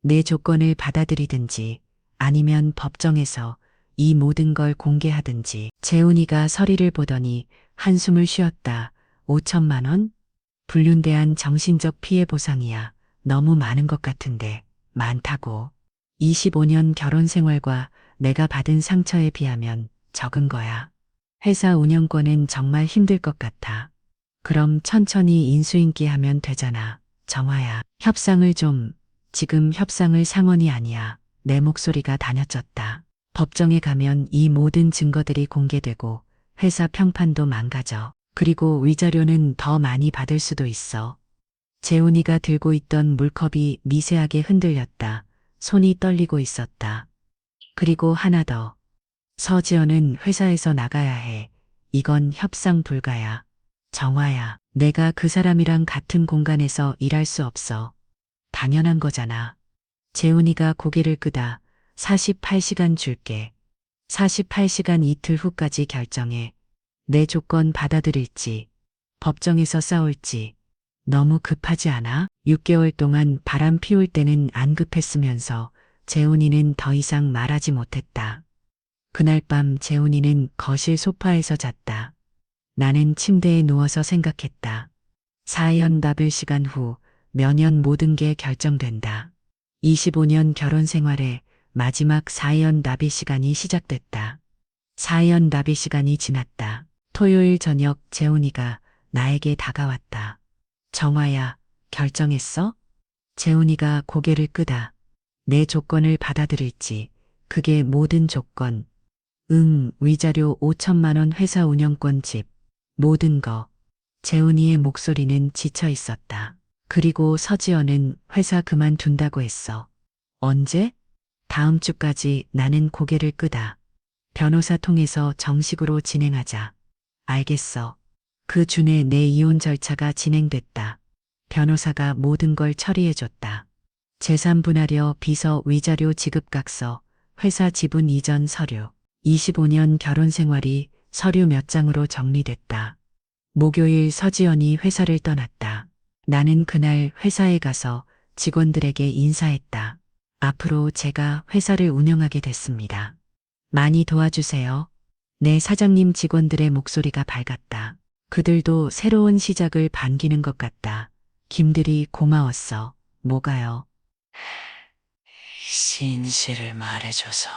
내 조건을 받아들이든지 아니면 법정에서 이 모든 걸 공개하든지. 재훈이가 서리를 보더니 한숨을 쉬었다. 5천만 원? 불륜대한 정신적 피해 보상이야. 너무 많은 것 같은데. 많다고. 25년 결혼 생활과 내가 받은 상처에 비하면 적은 거야. 회사 운영권은 정말 힘들 것 같아. 그럼 천천히 인수인계 하면 되잖아. 정화야, 지금 협상을 상원이 아니야. 내 목소리가 다녀졌다. 법정에 가면 이 모든 증거들이 공개되고 회사 평판도 망가져. 그리고 위자료는 더 많이 받을 수도 있어. 재훈이가 들고 있던 물컵이 미세하게 흔들렸다. 손이 떨리고 있었다. 그리고 하나 더. 서지연은 회사에서 나가야 해. 이건 협상 불가야. 정화야, 내가 그 사람이랑 같은 공간에서 일할 수 없어. 당연한 거잖아. 재훈이가 고개를 끄다. 48시간 줄게. 48시간 이틀 후까지 결정해. 내 조건 받아들일지, 법정에서 싸울지. 너무 급하지 않아? 6개월 동안 바람 피울 때는 안 급했으면서 재훈이는 더 이상 말하지 못했다. 그날 밤 재훈이는 거실 소파에서 잤다. 나는 침대에 누워서 생각했다. 사연 답을 시간 후 매년 모든 게 결정된다. 25년 결혼 생활의 마지막 사연 납의 시간이 시작됐다. 사연 납의 시간이 지났다. 토요일 저녁 재훈이가 나에게 다가왔다. 정화야, 결정했어? 재훈이가 고개를 끄다. 내 조건을 받아들일지, 그게 모든 조건. 응, 위자료 5천만 원 회사 운영권 집, 모든 거. 재훈이의 목소리는 지쳐 있었다. 그리고 서지연은 회사 그만둔다고 했어. 언제? 다음 주까지. 나는 고개를 끄다. 변호사 통해서 정식으로 진행하자. 알겠어. 그 중에 내 이혼 절차가 진행됐다. 변호사가 모든 걸 처리해줬다. 재산 분할여 비서 위자료 지급각서, 회사 지분 이전 서류, 25년 결혼 생활이 서류 몇 장으로 정리됐다. 목요일 서지연이 회사를 떠났다. 나는 그날 회사에 가서 직원들에게 인사했다. 앞으로 제가 회사를 운영하게 됐습니다. 많이 도와주세요. 내 사장님 직원들의 목소리가 밝았다. 그들도 새로운 시작을 반기는 것 같다. 김들이 고마웠어. 뭐가요? 진실을 말해줘서.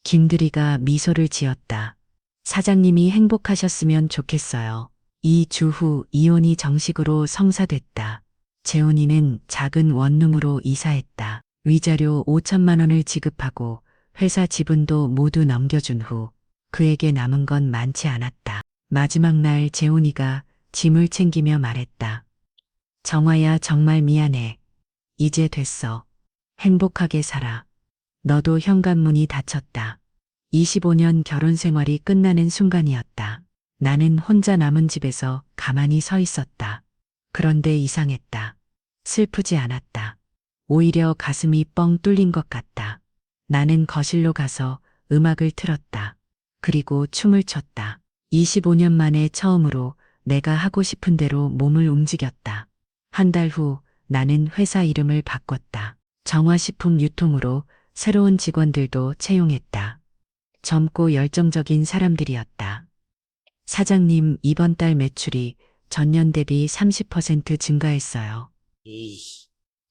김들이가 미소를 지었다. 사장님이 행복하셨으면 좋겠어요. 2주 후 이혼이 정식으로 성사됐다. 재훈이는 작은 원룸으로 이사했다. 위자료 5천만 원을 지급하고 회사 지분도 모두 넘겨준 후 그에게 남은 건 많지 않았다. 마지막 날 재훈이가 짐을 챙기며 말했다. 정화야, 정말 미안해. 이제 됐어. 행복하게 살아. 너도 현관문이 닫혔다. 25년 결혼 생활이 끝나는 순간이었다. 나는 혼자 남은 집에서 가만히 서 있었다. 그런데 이상했다. 슬프지 않았다. 오히려 가슴이 뻥 뚫린 것 같다. 나는 거실로 가서 음악을 틀었다. 그리고 춤을 췄다. 25년 만에 처음으로 내가 하고 싶은 대로 몸을 움직였다. 한 달 후 나는 회사 이름을 바꿨다. 정화식품 유통으로 새로운 직원들도 채용했다. 젊고 열정적인 사람들이었다. 사장님, 이번 달 매출이 전년 대비 30% 증가했어요.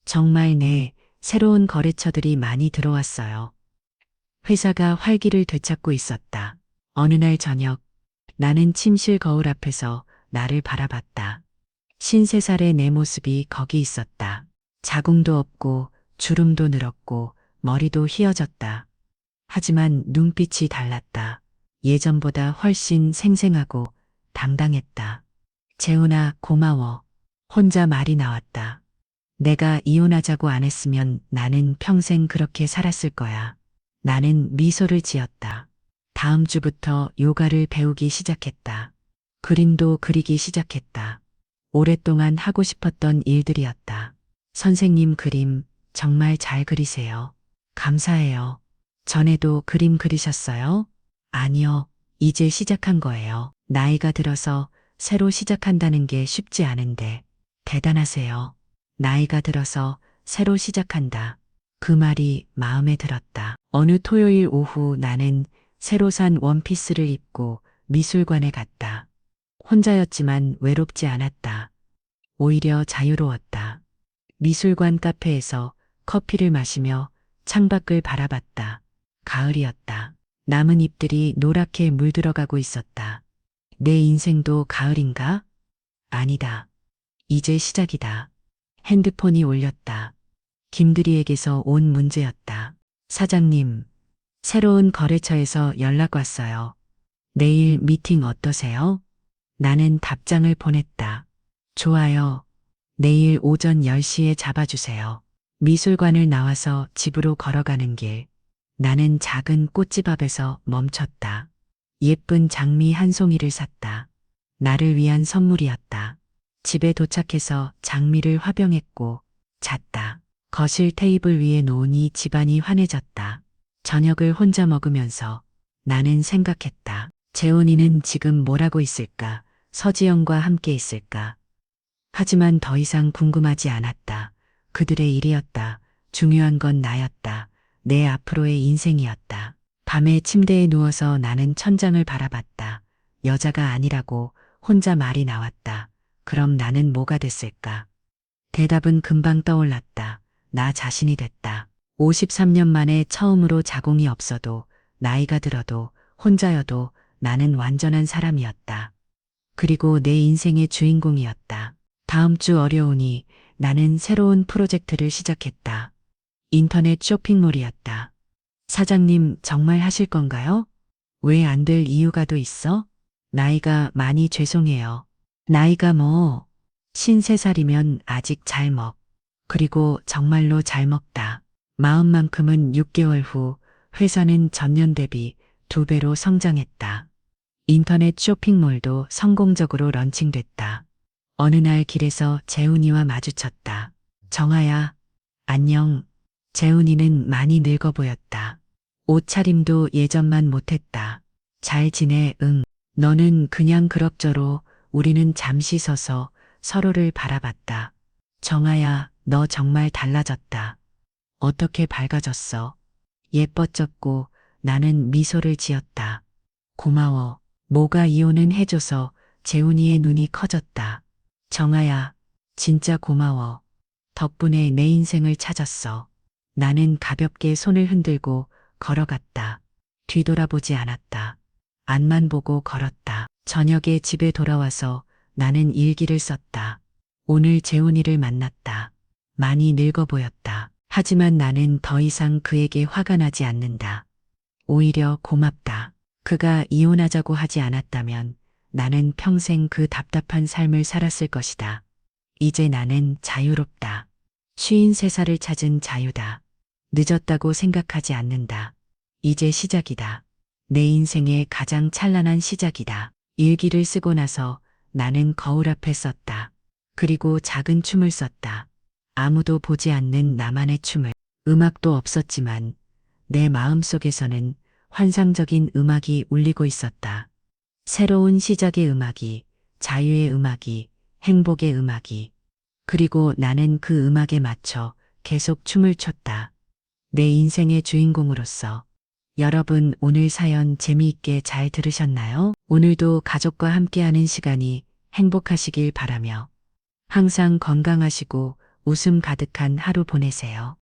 정말 네, 새로운 거래처들이 많이 들어왔어요. 회사가 활기를 되찾고 있었다. 어느 날 저녁, 나는 침실 거울 앞에서 나를 바라봤다. 53살의 내 모습이 거기 있었다. 자궁도 없고 주름도 늘었고 머리도 휘어졌다. 하지만 눈빛이 달랐다. 예전보다 훨씬 생생하고 당당했다. 재훈아, 고마워. 혼자 말이 나왔다. 내가 이혼하자고 안 했으면 나는 평생 그렇게 살았을 거야. 나는 미소를 지었다. 다음 주부터 요가를 배우기 시작했다. 그림도 그리기 시작했다. 오랫동안 하고 싶었던 일들이었다. 선생님, 그림 정말 잘 그리세요. 감사해요. 전에도 그림 그리셨어요? 아니요. 이제 시작한 거예요. 나이가 들어서 새로 시작한다는 게 쉽지 않은데 대단하세요. 나이가 들어서 새로 시작한다. 그 말이 마음에 들었다. 어느 토요일 오후 나는 새로 산 원피스를 입고 미술관에 갔다. 혼자였지만 외롭지 않았다. 오히려 자유로웠다. 미술관 카페에서 커피를 마시며 창밖을 바라봤다. 가을이었다. 남은 잎들이 노랗게 물들어가고 있었다. 내 인생도 가을인가? 아니다. 이제 시작이다. 핸드폰이 울렸다. 김두리에게서 온 문제였다. 사장님, 새로운 거래처에서 연락 왔어요. 내일 미팅 어떠세요? 나는 답장을 보냈다. 좋아요. 내일 오전 10시에 잡아주세요. 미술관을 나와서 집으로 걸어가는 길. 나는 작은 꽃집 앞에서 멈췄다. 예쁜 장미 한 송이를 샀다. 나를 위한 선물이었다. 집에 도착해서 장미를 화병했고 잤다. 거실 테이블 위에 놓으니 집안이 환해졌다. 저녁을 혼자 먹으면서 나는 생각했다. 재훈이는 지금 뭘 하고 있을까? 서지영과 함께 있을까? 하지만 더 이상 궁금하지 않았다. 그들의 일이었다. 중요한 건 나였다. 내 앞으로의 인생이었다. 밤에 침대에 누워서 나는 천장을 바라봤다. 여자가 아니라고 혼자 말이 나왔다. 그럼 나는 뭐가 됐을까? 대답은 금방 떠올랐다. 나 자신이 됐다. 53년 만에 처음으로 자궁이 없어도, 나이가 들어도, 혼자여도 나는 완전한 사람이었다. 그리고 내 인생의 주인공이었다. 다음 주 어려우니 나는 새로운 프로젝트를 시작했다. 인터넷 쇼핑몰이었다. 사장님, 정말 하실 건가요? 왜 안 될 이유가 또 있어? 나이가 많이 죄송해요. 나이가 뭐, 53살이면 아직 잘 먹. 그리고 정말로 잘 먹다. 마음만큼은 6개월 후 회사는 전년 대비 2배로 성장했다. 인터넷 쇼핑몰도 성공적으로 런칭됐다. 어느 날 길에서 재훈이와 마주쳤다. 정아야, 안녕. 재훈이는 많이 늙어 보였다. 옷차림도 예전만 못했다. 잘 지내? 응. 너는 그냥 그럭저럭. 우리는 잠시 서서 서로를 바라봤다. 정아야, 너 정말 달라졌다. 어떻게 밝아졌어? 예뻐졌고 나는 미소를 지었다. 고마워. 뭐가 이혼은 해줘서 재훈이의 눈이 커졌다. 정아야, 진짜 고마워. 덕분에 내 인생을 찾았어. 나는 가볍게 손을 흔들고 걸어갔다. 뒤돌아보지 않았다. 앞만 보고 걸었다. 저녁에 집에 돌아와서 나는 일기를 썼다. 오늘 재훈이를 만났다. 많이 늙어 보였다. 하지만 나는 더 이상 그에게 화가 나지 않는다. 오히려 고맙다. 그가 이혼하자고 하지 않았다면 나는 평생 그 답답한 삶을 살았을 것이다. 이제 나는 자유롭다. 53살을 찾은 자유다. 늦었다고 생각하지 않는다. 이제 시작이다. 내 인생의 가장 찬란한 시작이다. 일기를 쓰고 나서 나는 거울 앞에 섰다. 그리고 작은 춤을 췄다. 아무도 보지 않는 나만의 춤을. 음악도 없었지만 내 마음 속에서는 환상적인 음악이 울리고 있었다. 새로운 시작의 음악이, 자유의 음악이, 행복의 음악이. 그리고 나는 그 음악에 맞춰 계속 춤을 췄다. 내 인생의 주인공으로서. 여러분, 오늘 사연 재미있게 잘 들으셨나요? 오늘도 가족과 함께하는 시간이 행복하시길 바라며 항상 건강하시고 웃음 가득한 하루 보내세요.